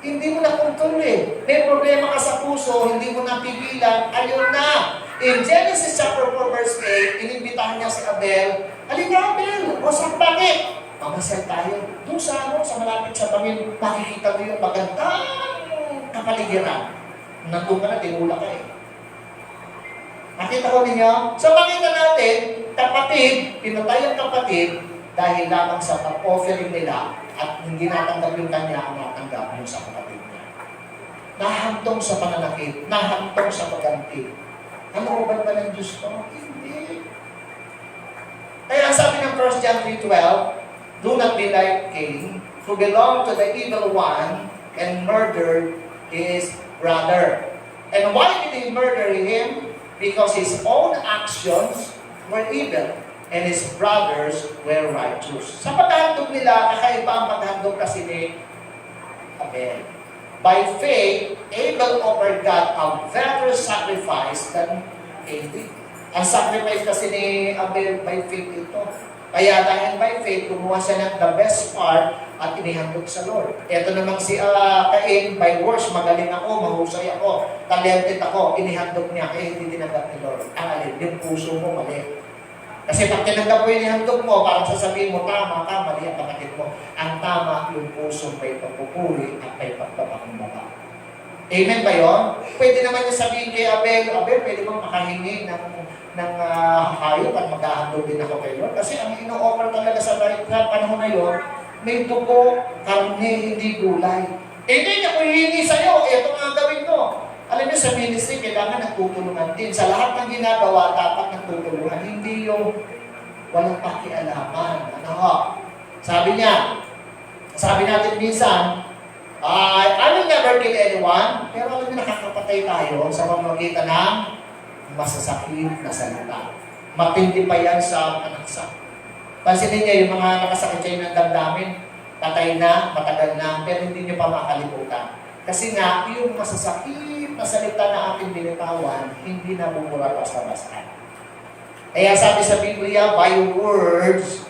Hindi mo na-control eh. May problema ka sa puso, hindi mo napigilan, ayun na. In Genesis chapter 4 verse 8, inimbitahan niya si Abel, halika Abel, o saan bakit? Mamasal tayo. Doon sa malapit sa bangin, makikita mo yung magandang kapaligiran. Nandun ka na, tinula ka eh. Nakita ko ninyo? So makita natin, kapatid, pinatay ang kapatid dahil lamang sa pag-offering nila at hindi natanggap yung kanya ang natanggap yung sa kapatid niya. Nahantong sa pananakit, nahantong sa pagganti. Ano ba ng Diyos ko? Hindi. Kaya sabi ng 1 John 3:12, do not be like Cain, who belonged to the evil one and murdered his brother. And why did he murder him? Because his own actions were evil and his brothers were righteous. Sa paghandog nila, kakaiba ang paghandog kasi ni Abel. By faith, Abel offered God a better sacrifice than Cain did. Ang sacrifice kasi ni Abel by faith ito. Kaya dahil by faith, kumuha siya ng the best part at inihandog sa Lord. Ito namang si Cain, by works, magaling ako, mahusay ako, talented ako, inihandog niya, kaya hindi tinanggap ni Lord. Ang alin, yung puso mo mali. Kasi pag tinanggap mo yung inihandog mo, parang sasabihin mo, tama ka, mali ang kapatid mo. Ang tama, yung puso may pagpupuri at may pagpapakumbaba. Amen ba yun? Pwede naman yung sabihin kay Abel, pwede bang makahingi ng hayop at maghahandog din ako kay Lord. Kasi ang ino-offer talaga sa panahon na yun, may dugo, karne, hindi gulay. Hindi niya kung hihingi sa'yo, ito nga gawin ko. Alam niyo sa ministry, kailangan nagtutulungan din. Sa lahat ng ginagawa, dapat nagtutulungan. Hindi yung walang pakialaman. Sabi niya, sabi natin minsan, I will never kill anyone, pero alam niyo nakakapatay tayo sa pamamagitan ng masasakit na salita. Matindi pa yan sa panaksak. Pansinin niya yung mga nakasakit kayo ng damdamin, patay na, matagal na, pero hindi niyo pa makalimutan. Kasi nga, yung masasakit na salita na ating binitawan, hindi na bumura basta-basta. Kaya sabi sa Biblia, by words,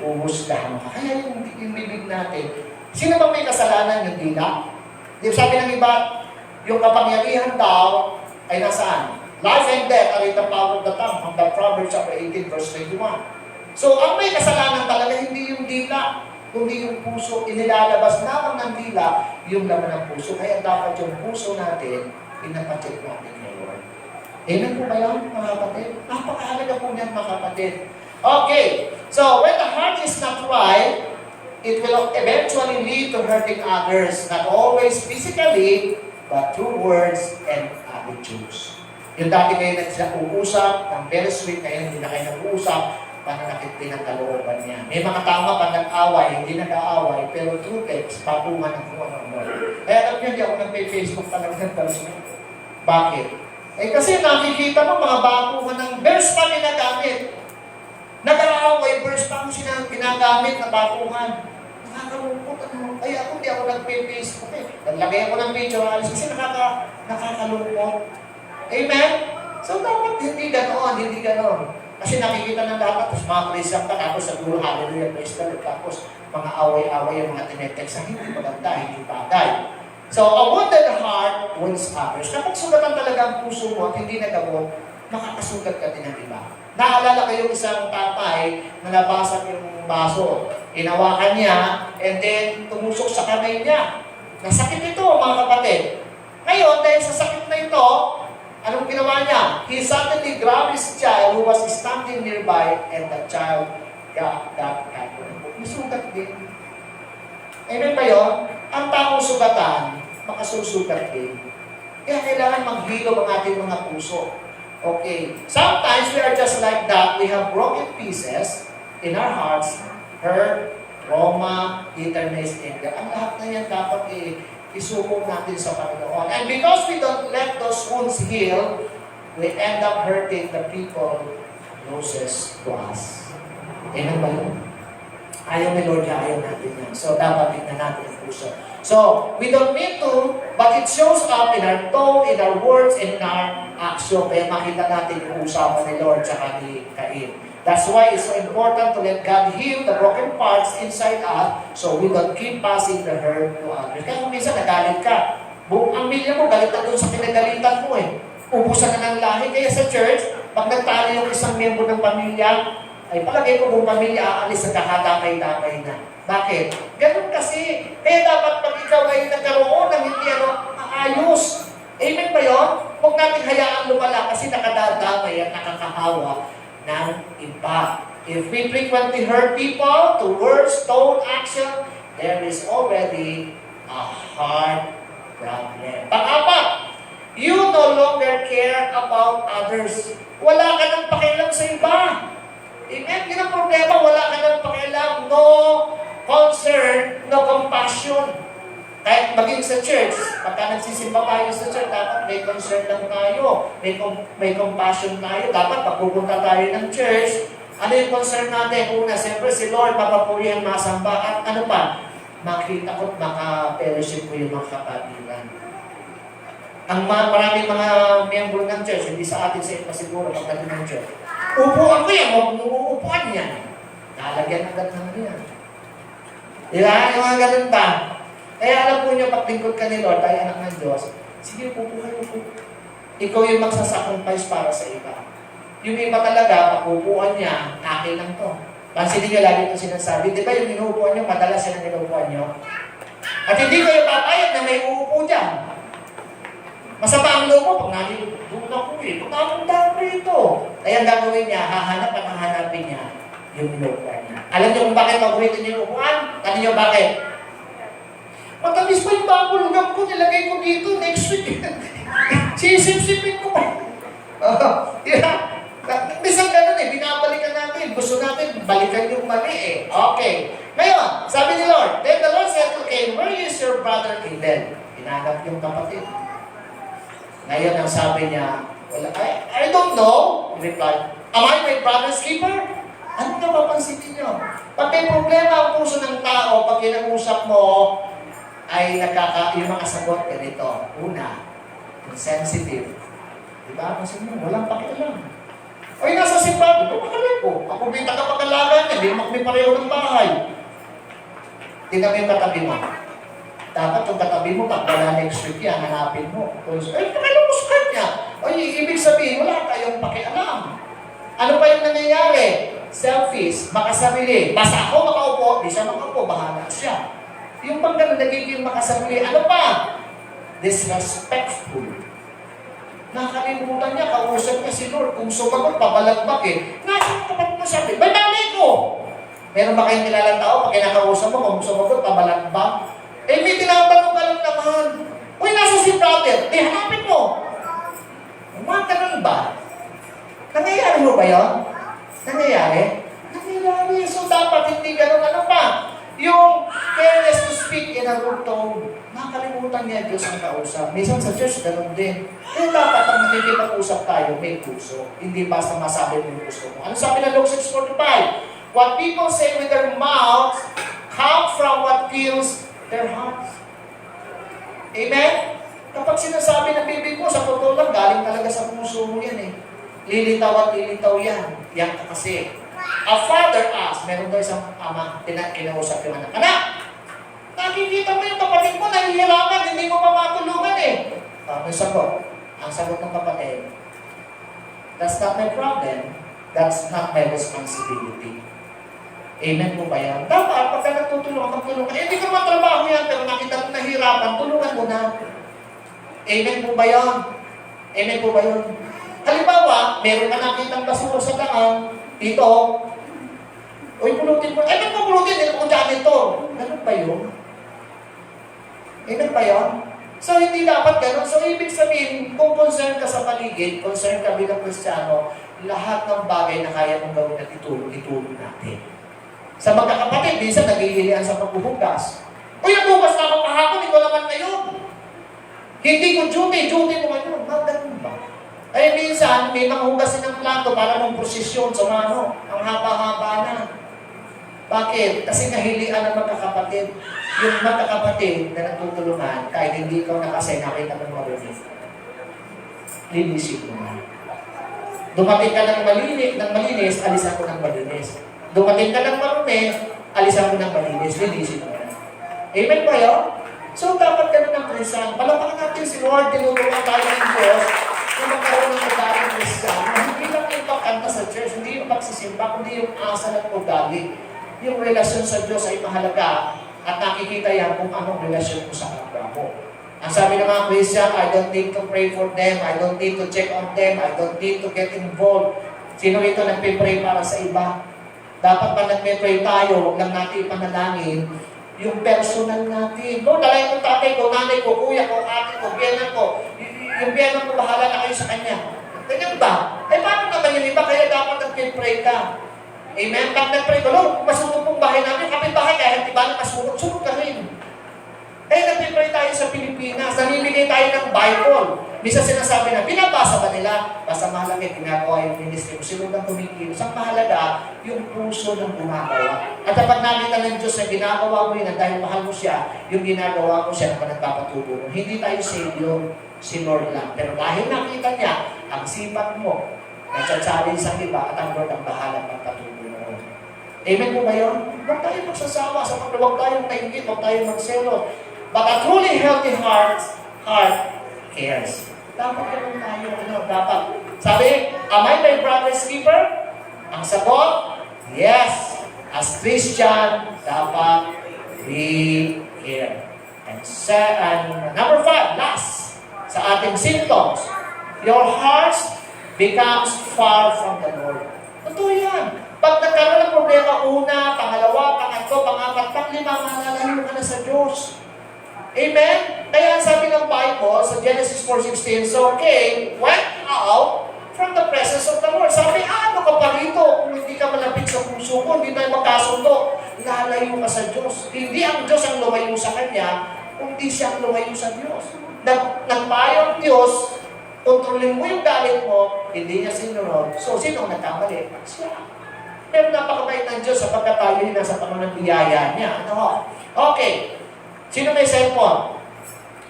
uhusgahan ka. Kaya yung bibig natin, sino bang may kasalanan yung dila? Di sabi ng iba, yung kapangyarihan daw ay nasaan? Life and death are in the power of the tongue, from the Proverbs chapter 18, verse 21. So, ang may kasalanan talaga, hindi yung dila, kundi yung puso. Inilalabas lamang ng dila, yung laman ng puso. Kaya dapat yung puso natin, pinapacheck natin ngayon. Amen po ba yun, mga kapatid? Napakahalaga po niyan, mga kapatid. Okay, so when the heart is not right, it will eventually lead to hurting others, not always physically, but through words and attitudes. Yung dati kayo nag-uusap, ng very sweet, ngayon hindi na kayo nag-uusap, pananakit din ang kalooban niya. May mga tama pa nag-away, hindi nag-aaway, pero through text, patungan ng kung ano. Kaya alam niyo, hindi ako nag-Facebook talaga ng personal. Bakit? Eh kasi nakikita mo mga bakuhan ng verse pa ginagamit. Nag-aaway, verse pa ang ginagamit na bakuhan. Nakakalungkot ano. Ay ako, hindi ako nag-Facebook eh. Naglagay ako ng video alis kasi nakakalungkot. Amen? So dapat hindi ganoon. Kasi nakikita ng lahat, tapos mga Christian ka, tapos sa dulo, hallelujah, praise the Lord, tapos mga away-away, yung mga tinetext na hindi maganda, hindi bagay. So, a wounded heart wounds others. Kapag sugatan talaga ang puso mo at hindi nagamot, makakasugat ka din ng iba. Naalala kayo isang tatay na nabasag yung baso. Inawakan niya, and then tumusok sa kamay niya. Nasakit ito, mga kapatid. Ngayon, dahil sa sakit na ito, anong ginawa niya? He suddenly grabbed his child who was standing nearby, and the child got nasugat din. Amen ba yun? Ang taong sugatan, makasusugat din. Kaya kailangan maghilom ang ating mga puso. Okay. Sometimes we are just like that. We have broken pieces in our hearts, hurt, trauma, bitterness, anger. Ang lahat na yan dapat isubok natin sa Panginoon. And because we don't let those wounds heal, we end up hurting the people closest to us. Amen ba yun? Ayaw ni Lord, ayaw natin yan. So, dapat tignan natin ang puso. So, we don't mean to, but it shows up in our tone, in our words, and in our action. Kaya makita natin yung usapan ni Lord sa ni Cain. That's why it's so important to let God heal the broken parts inside us so we don't keep passing the hurt to others. Kaya kung minsan nagalit ka, buong pamilya mo, galit na doon sa pinagalitan mo eh. Ubusan na ng lahi. Kaya sa church, pag nagtali yung isang miyembro ng pamilya, ay palagay ko buong pamilya aalis sa kakadamay-damay na. Bakit? Ganun kasi. Kaya dapat pag ikaw ay nagkaroon ng hindi maayos. Amen ba yun? Huwag natin hayaan lumala kasi nakadadamay at nakakahawa ng iba. If we frequently hurt people to words, tone, action, there is already a heart problem. Pang-apat, you no longer care about others. Wala ka nang pakialam sa iba. Amen? Yun ang problema, wala ka nang pakialam, no concern, no compassion. Kahit maging sa church, pagka nagsisimba tayo sa church, dapat may concern lang tayo, may compassion tayo. Dapat pag pupunta tayo ng church, ano yung concern natin? Una, siyempre si Lord, mapapuri ang masamba. At ano pa? Makita ko't maka-fellowship ko yung mga kapatiran. Ang maraming mga miyembro ng church, hindi sa atin sa iba siguro, pagdating ng church. Upuan ko yan, uupuan yan. Nalagyan agad ng yan. Diba? Yung mga ganun ba? Kaya alam po niyo, paglingkod ka ni Lord, tayo anak ng Diyos, sige, upo kayo, upo. Ikaw yung magsasacrifice para sa iba. Yung iba talaga, papupuan niya, akin lang to. Pansinin niyo lagi ito sinasabi. Di ba yung inuupuan niyo, madalas yan ang inuupuan niyo? At hindi kayo papayag na may uupo dyan. Masama ang loob mo, pag nalilipon ako eh, pag napunta ko rito. Kaya ang gagawin niya, hahanap at hahanapin niya yung inuupuan niya. Alam niyo kung bakit paborito niyo yung upuan? Tanong niyo bakit? Matamis pa yung bago lugam ko, nilagay ko dito next week. Sisip-sipin ko pa. Minsan ganun eh, binabalikan natin. Gusto natin, balikan yung mali eh. Okay. Ngayon, sabi ni Lord, then the Lord said to Cain, where is your brother Abel? Hinanap yung kapatid. Ngayon, ang sabi niya, well, I don't know, he replied, am I my brother's keeper? Ano na mapansinin niyo? Pag may problema ang puso ng tao, pag kinag-usap mo, ay yung mga sagot ganito. Una, insensitive. Diba? Kasi mo, walang pakialam. Ay, nasa simbahan, ito makalim ko. Ako may tagapagalagan niya, hindi may pareho ng bahay. Tingnan mo yung katabi mo. Dapat yung katabi mo, pag wala next week yan, hanapin mo. Ay, pakialam ka niya. Ay, ibig sabihin, wala tayong pakialam. Ano pa yung nangyayari? Selfish, makasarili. Basta ako makaupo, di siya makaupo, bahala siya. Yung pag nagiging makasarili, ano pa? Disrespectful. Nakalimutan niya, kausap niya si Lord. Kung sumagot, pabalagbak eh. Nasaan ka ba't mo sabi? May nanay ko! Meron ba kayong kilalang tao, pag kinakausap mo, kung sumagot, pabalat ba? Eh, may tinatanong ka lang naman. Uy, nasa si brother. Eh, hanapin mo. Mga ganun ba? Nangyayari mo ba yun? Nangyayari? Nangyayari. So, dapat hindi ganun. Ano pa? Yung careless to speak in a rude tone. Nakakalimutan niya Diyos ang kausap. Minsan sa church, ganun din. Kaya dapat pag nakikipag-usap tayo, may puso. Hindi basta masabi mo yung gusto mo. Ano sabi ng Luke 6:45? What people say with their mouths come from what fills their hearts. Amen? Kapag sinasabi ng bibig mo, sa totoo lang, galing talaga sa puso mo yan eh. Lilitaw at lilitaw yan. Yan ka kasi. A father asks, meron daw isang ama, kinausap yung anak. Anak! Nakikita mo yung kapatid mo, nahihirapan, hindi mo pa matulungan eh. May sagot. Ang sagot ng kapatid, that's not my problem. That's not my responsibility. Amen po ba yan? Dapat, pagka nagtutulungan, magtulungan. Eh, hindi ka matrabaho yan, pero nakita mo nahihirapan, tulungan mo na. Amen po ba yan? Amen po ba yun? Halimbawa, meron ka nakitang basura sa daan, dito, uy, pulutin mo. Eh, ba't mo pulutin? Hindi mo dyan ito. Ganun ba yun? Amen ba yun? So, hindi dapat ganun. So, ibig sabihin, kung concern ka sa paligid, concern ka bilang Kristiyano, lahat ng bagay na kaya mong gawin at itulong natin. Sa magkakapatid, minsan naghihilian sa pagbubugas. Uy, nabugas na ako kahapon, ikaw naman ngayon. Hindi ko duty mo ngayon. Ganun ba? Ay, minsan, may manghugasin ng plato para mong prosesyon sa mano. Ang haba-haba na. Bakit? Kasi nahilian ng magkakapatid. Yung magkakapatid na nagtutulungan, kahit hindi ikaw nakasay, nakita ng marinig. Linisin mo na. Dumating ka ng malinis, alisan ko ng malinis. Dumating ka ng marumi, alisan ko ng malinis, linisin mo na. Amen ba yun? So, dapat ganun ang Kristiyan. Palapakan natin si Lord, tinutulungan tayo ng Diyos na magkaroon ng magaling Kristiyan. Hindi lang yung pagkanta sa church, hindi yung pagsisimba, kundi yung asal at ugali. Yung relasyon sa Diyos ay mahalaga at nakikita yan kung anong relasyon mo sa kapwa mo. Ang sabi ng mga Christian, I don't need to pray for them, I don't need to check on them, I don't need to get involved. Sino ito nagpipray para sa iba? Dapat pa nagpipray tayo, huwag lang natin ipanalangin yung personal natin. No, dalayan ko tatay ko, nanay ko, kuya ko, ate ko, biyanan ko. Yung biyanan ko, bahala na kayo sa kanya. Ganyan ba? Eh, paano naman yung iba? Kaya dapat nagpipray ka. Amen? Pag nagpray ko, no, masunog pong bahay namin, kapit-bahay, kahit di ba na masunog, sunog ka rin. Eh, nagpipray tayo sa Pilipinas, namimigay tayo ng Bible. Misa sinasabi na, binabasa ba nila? Basta mahalaga, ginagawa yung ministry mo. Sino nang kumikilos? Ang mahalaga, yung puso ng gumagawa. At kapag nakita ng Diyos na ginagawa mo yun, at dahil mahal mo siya, yung ginagawa mo siya na nagpapatubo mo. Hindi tayo Savior, si Lord lang. Pero dahil nakita niya, ang sipat mo, nagsasabi sa iba, at ang Lord ang bahala magpatubo mo. Amen po ba yun? Huwag tayo magsasawa sa pagka, huwag tayong taingit, huwag tayong magselo. But a truly healthy heart cares. Dapat ganun tayo. Dapat. Sabi, am I my brother's keeper? Ang sagot, yes. As Christian, dapat we care. And number 5, last, sa ating symptoms, your heart becomes far from the Lord. Totoo yan. Pag nagkaroon ng problema, una, pangalawa, pangatlo, pangapat, panglima, malalayo ka na sa Diyos. Amen? Kaya sabi ng Bible sa Genesis 4:16, so Cain went out from the presence of the Lord. Sabi, ano ka pa rito? Kung hindi ka malapit sa puso mo, hindi tayo magkasundo, lalayo ka sa Diyos. Hindi ang Diyos ang lumayo sa Kanya, kundi siya ang lumayo sa Diyos. Nagpayo ang Diyos, kontrolin mo yung galit mo, hindi niya sinunod. So, sino ang nagkamali? Siya. Pero napakabait ng Diyos sapagkat tayo yung nasa panunang biyaya niya. Ano? Okay. Sino may cellphone?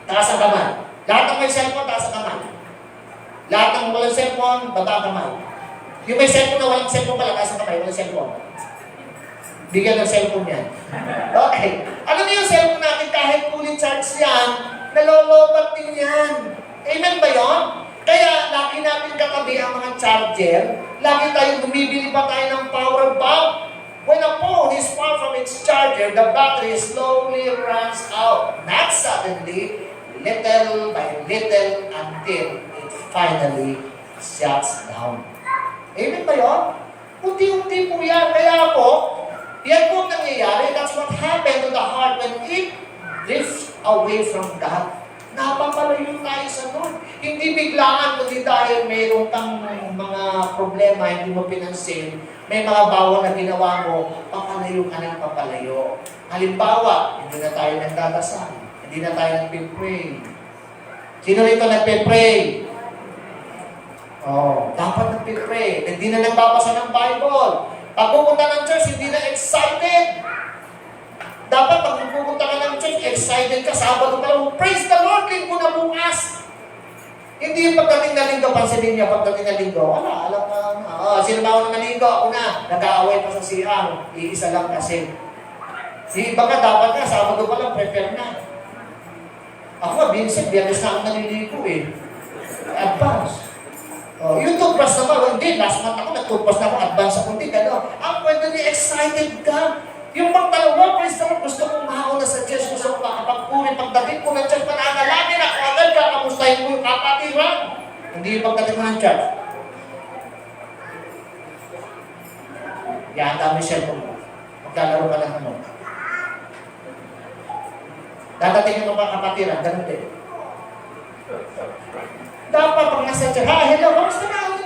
Taas ang kamay. Lahat ng may cellphone, taas ang kamay. Lahat ng walang cellphone, baba ang kamay. Yung may cellphone na walang cellphone pala, taas ang kamay, walang cellphone. Bigyan ng cellphone yan. Okay. Ano na yung cellphone natin kahit fully charged yan, nalolobat din yan. Amen ba yun? Kaya lagi natin katabi ang mga charger, lagi tayong bumibili pa tayo ng power bank. When a phone is far from its charger, the battery slowly runs out. Not suddenly, little by little, until it finally shuts down. Amen ba yun? Unti-unti po yan. Kaya ako, Yan po ang nangyayari. That's what happened to the heart when it drifts away from God. Napapalayo tayo sa Lord. Hindi biglaan, kundi dahil mayroon kang mga problema, hindi mo pinansin, may mga bawal na ginawa mo, papalayo ka ng papalayo. Halimbawa, hindi na tayo nagdadasal. Hindi na tayo nagpipray. Sino rito nagpipray? Oh, dapat nagpipray. Hindi na nagbabasa ng Bible. Pag pupunta ng church, hindi na excited. Dapat pag pupunta ka ng church, excited ka. Sabado pa lang, praise the Lord, linggo na bukas. Hindi yung pagdating na linggo, pansinin niya, pagdating na linggo, wala, alam na, sino ba ako na linggo? Ako na, nag-aaway pa sa CR, iisa lang kasi. Yung iba ka, dapat na, Sabado pa lang, prepare na. Ako, Vincent, Biyernes na ako naliligo eh. Advance. Yung toothbrush naman, hindi, last month ako, nag-toothbrush na ako, advance ako, hindi, gano'n. Ang kwento niya, excited ka. Yung pagdalawa, praise the Lord, gusto kong mahauna sa church, gusto kong makapagpuri, pagdating ko ng church, pananalangin ako agad, kakamustahin mo yung kapatiran. Hindi yung pagdating mo ng church. Yan, dami cellphone mo. Maglalaro ka lang ano. Dadating yung mga kapatiran, ganun din. Dapat pag nasa church, hello, kamusta na?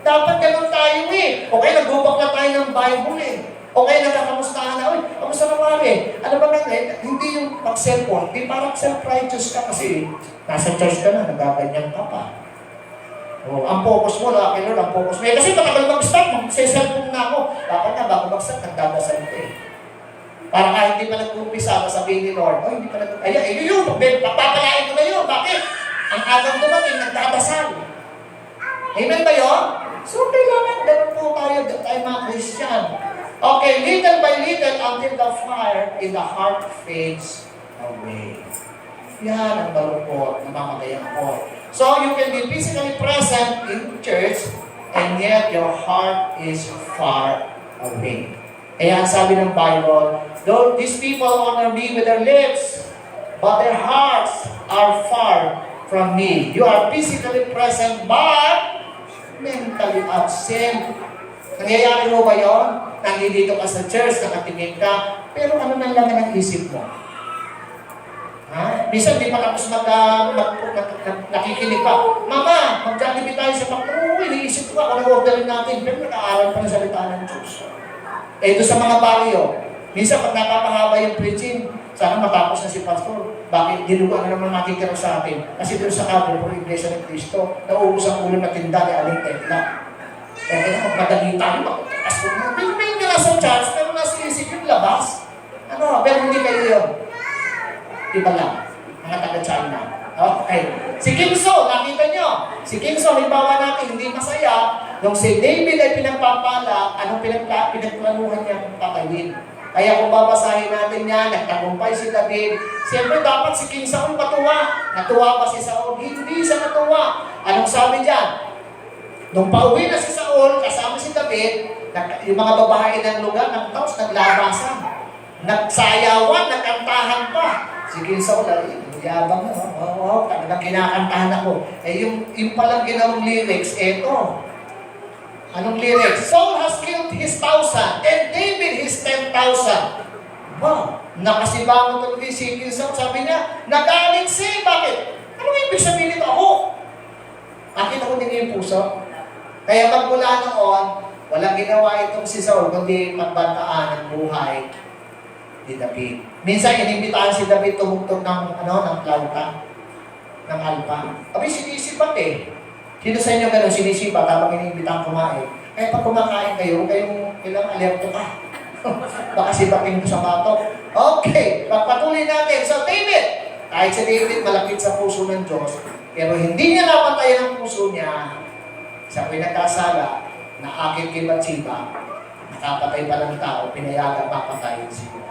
Dapat ganun tayo eh. Okay, nag-ubak na tayo ng Bible eh. Okay, nagkakamustahan na, kamusta na pare? Ano ba nga, hindi yung pag-cellphone, hindi parang self-righteous ka kasi nasa church ka na, nagaganyan ka pa. Ang focus mo, laki Lord, ang focus mo. Kasi matagal mag-start, mag-cellphone na ako. Dapat na, bago mag-start, nagdadasal ko eh. Para kahit hindi pa nag-umpisa, sabihin ni Lord, hindi pa nag-umpisa. Yun, papapalain ko na yun. Bakit? Ang agang dumating, nagdadasal. Amen ba yun? So, kailangan ganun po tayo mga Christian. Okay, little by little until the fire in the heart fades away. Yan ang malungkot, namamagayan ko. So, you can be physically present in church and yet your heart is far away. Kaya ang sabi ng Bible, though these people honor me with their lips, but their hearts are far from me. You are physically present but mentally absent. Nangyayari mo ba yun? Nandito ka sa church, nakatingin ka, pero ano nang laman ng isip mo? Ha? Minsan di pa tapos nakikinig pa. Mama, mag-jollibee tayo sa pagkakas. Iniisip ko ako nag-orderin natin, pero nag-aaral pa ng salita ng Diyos. Ito sa mga baryo, minsan pag napapahaba yung preaching, sana matapos na si pastor. Bakit? Dilugan na naman nakikira sa atin. Kasi doon sa kapwa, po Iglesia ng Cristo, nauubos ang ulo na tinda ni Aling Tekla. Kaya magmadali tayo, magpakas ko na. May nga sa church, pero nasa isip yung labas. Pero hindi kayo yun. Iba lang. Mga taga-China. Okay. Si King Saul, nakita nyo. Si King Saul, halimbawa natin, hindi masaya. Nung si David ay pinagpapala, anong pinagplanuhan niya patayin? Kaya kung babasahin natin yan, nagtagumpay si David. Siyempre dapat si King Saul matuwa. Natuwa ba si Saul? Hindi siya natuwa. Anong sabi dyan? Nung pauwi na si Saul, kasama si David, yung mga babae ng lugar, ng taos, naglabasan. Nagsayawan, nagkantahan pa. Si King Saul, yabang na, talagang kinakantahan ako. Yung palang ginawang lyrics, eto. Anong lyrics? Saul has killed his 1,000 and David his 10,000. Wow! Nakasibangon talaga si King Saul. Sabi niya, nagalit siya. Bakit? Anong ibig sabihin nito? Ako? Nakita ko din yung puso. Kaya magmula noon, walang ginawa itong si Saul, kundi magbantaan ang buhay ni David. Minsan, inimbitahan si David tumugtog ng flauta, ng alpa. Abi, sinisipat eh. Sino sa inyo gano'n sinisipat habang inimbitahan kumain? Kaya pag kumakain kayo, kayong ilang alerto ka. Baka sipatin mo sa batok. Okay, pagpatuloy natin. So, David, kahit si David malapit sa puso ng Diyos, pero hindi niya napatayan ang puso niya, sa pinagkasala na aking kay Bathsheba, nakapatay pa ng tao, pinayagan papatayin siya.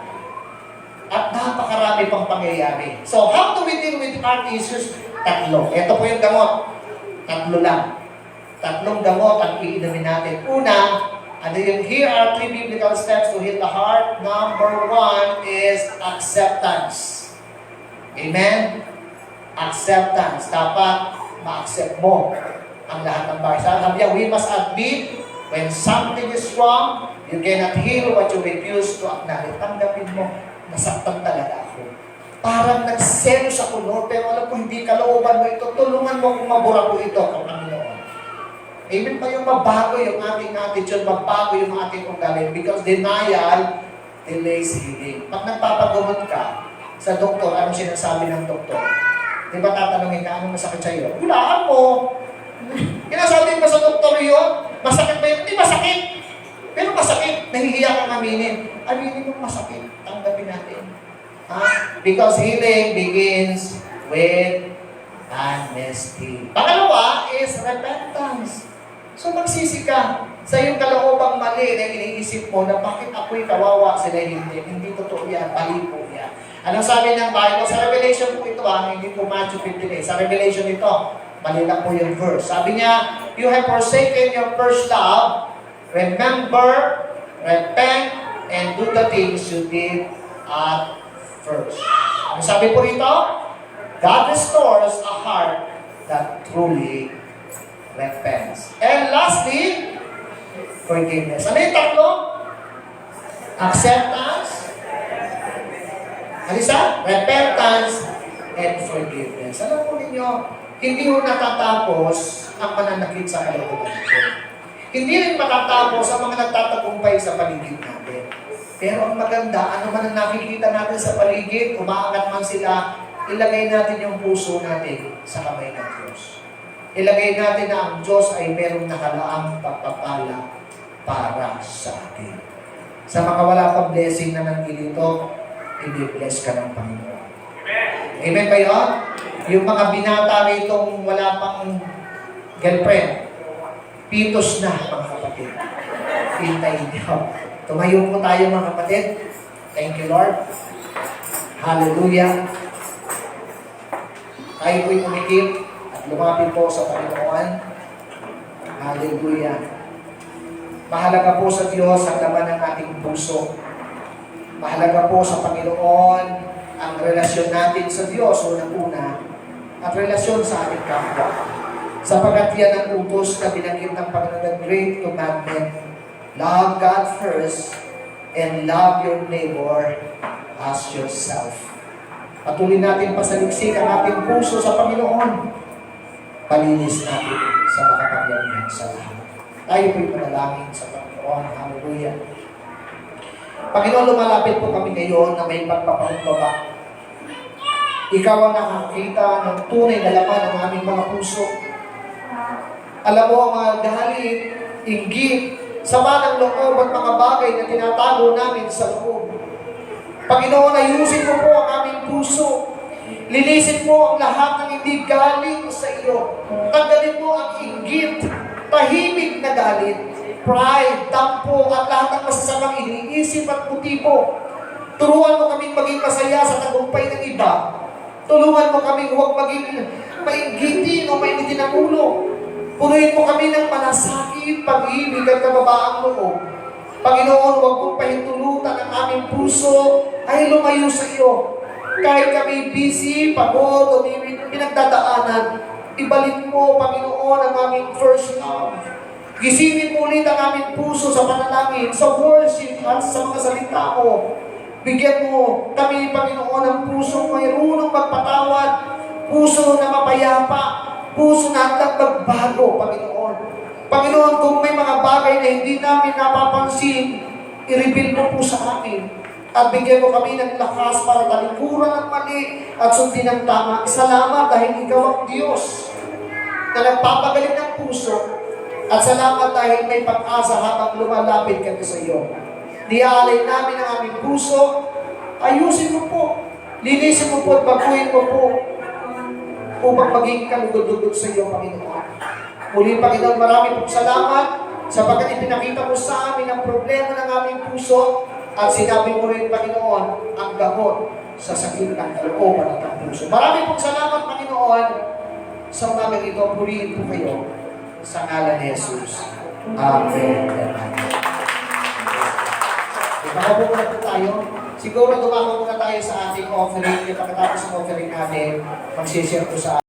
At napakarami pang pangyayari. So, how do we deal with heart issues? Tatlo. Ito po yung gamot. Tatlo lang. Tatlong gamot ang iinumin natin. Una, here are 3 biblical steps to heal the heart. Number 1 is acceptance. Amen? Acceptance. Dapat ma-accept mo ang lahat ng bagay. Sabi niya, we must admit when something is wrong, You cannot heal what you refuse to acknowledge. Tanggapin mo, nasaktan talaga ako. Parang nagselos ako, Lord, pero alam ko hindi kalooban mo ito. Tulungan mo kung mabura ko ito, Panginoon. Amen pa yung mabago yung ating attitude, mabago yung ating ugali. Because denial delays healing. Pag nagpapagumot ka sa doktor, anong sinasabi ng doktor? Di ba tatanungin ka, anong masakit sa'yo? Hulaan mo. Kinasabi ba sa doktor yun? Masakit ba yun? Hindi masakit. Pero masakit. Nahihiya kang aminin. Aminin mo masakit. Tanggapin natin. Because healing begins with honesty. Pangalawa is repentance. So magsisi ka sa iyong kaloobang mali na iniisip mo na bakit ako'y kawawa sila hindi. Hindi totoo yan. Mali po yan. Anong sabi ng Bible? Sa Revelation po ito, hindi po Matthew 15. Sa Revelation ito, mali lang po yung verse. Sabi niya, you have forsaken your first love. Remember, repent, and do the things you did at first. Ano sabi po rito? God restores a heart that truly repents. And lastly, forgiveness. Ano yung tatlo? Acceptance. Ano isa? Repentance and forgiveness. Alam po ninyo, hindi ho natatapos ang mananakit sa kalooban ko. Hindi rin matatapos ang mga nagtatagumpay sa paligid natin. Pero ang maganda, ano man ang nakikita natin sa paligid, umaangat man sila, ilagay natin yung puso natin sa kamay ng Diyos. Ilagay natin na ang Diyos ay merong nakalaang pagpapala para sa atin. Sa mga wala pang blessing na nandito, i-bless ka ng Panginoon. Amen ba yun? Yung mga binata rito wala pang girlfriend, pitos na, mga kapatid. Hintayin niyo. Tumayo po tayo, mga kapatid. Thank you, Lord. Hallelujah. Tayo po'y umikip at lumapit po sa Panginoon. Hallelujah. Mahalaga po sa Diyos ang laman ng ating puso. Mahalaga po sa Panginoon ang relasyon natin sa Diyos, unang-una, at relasyon sa ating kapwa. Sapagat yan ang utos na binanggit ng Panginoon, great commandment. Love God first and love your neighbor as yourself. Patuloy natin pasaliksik ang ating puso sa Panginoon. Palinis natin sa makapangyarihan sa lahat. Tayo po'y panalangin sa Panginoon. Hallelujah. Panginoon, lumalapit po kami ngayon na may pagpapakumbaba. Ikaw ang nakakita ng tunay na laman ng aming mga puso. Alam mo ang mga galit, inggit, sama ng loob at mga bagay na tinatago namin sa loob. Panginoon, ayusin mo po ang aming puso. Linisin mo ang lahat ng hindi galing sa iyo. Tanggalin mo ang inggit, tahimik na galit, pride, tampo, at lahat ng masasamang iniisip at motibo. Turuan mo kaming maging masaya sa tagumpay ng iba. Tulungan mo kaming huwag maging mainggitin o mainitin ang ulo. Punuin mo kami ng malasakit, pag-ibig at kababaang loob. Panginoon, huwag mong pahintulutan ang aming puso ay lumayo sa iyo. Kahit kami busy, pagod, o pinagdadaanan, ibalik mo, Panginoon, ang aming first love. Gisingin mo ulit ang aming puso sa panalangin, sa worship at sa mga salita mo. Bigyan mo kami, Panginoon, ng puso mayroong magpatawad, puso na mapayapa, puso na hanggang magbago, Panginoon. Panginoon, kung may mga bagay na hindi namin napapansin, i-reveal mo po sa amin. At bigyan mo kami ng lakas para talikuran ang mali at sundin ang tama. Salamat dahil ikaw ang Diyos na nagpapagaling ng puso. At salamat dahil may pag-asa habang lumalapit kami sa iyo. Dialay namin ang aming puso. Ayusin mo po. Linisin mo po at baguhin mo po upang maging kalugod-lugod sa iyo, Panginoon. Muli, Panginoon, marami pong salamat sapagkat ipinakita mo sa amin ang problema ng aming puso at sinabi mo rin, Panginoon, ang gamot sa sakit ng kalooban at ang puso. Marami pong salamat, Panginoon, sa umagang ito. Purihin po kayo sa ngalan ni Jesus. Amen. Baka po muna po tayo. Siguro dumako muna tayo sa ating offering. Pagkatapos ng offering natin, mag-share po sa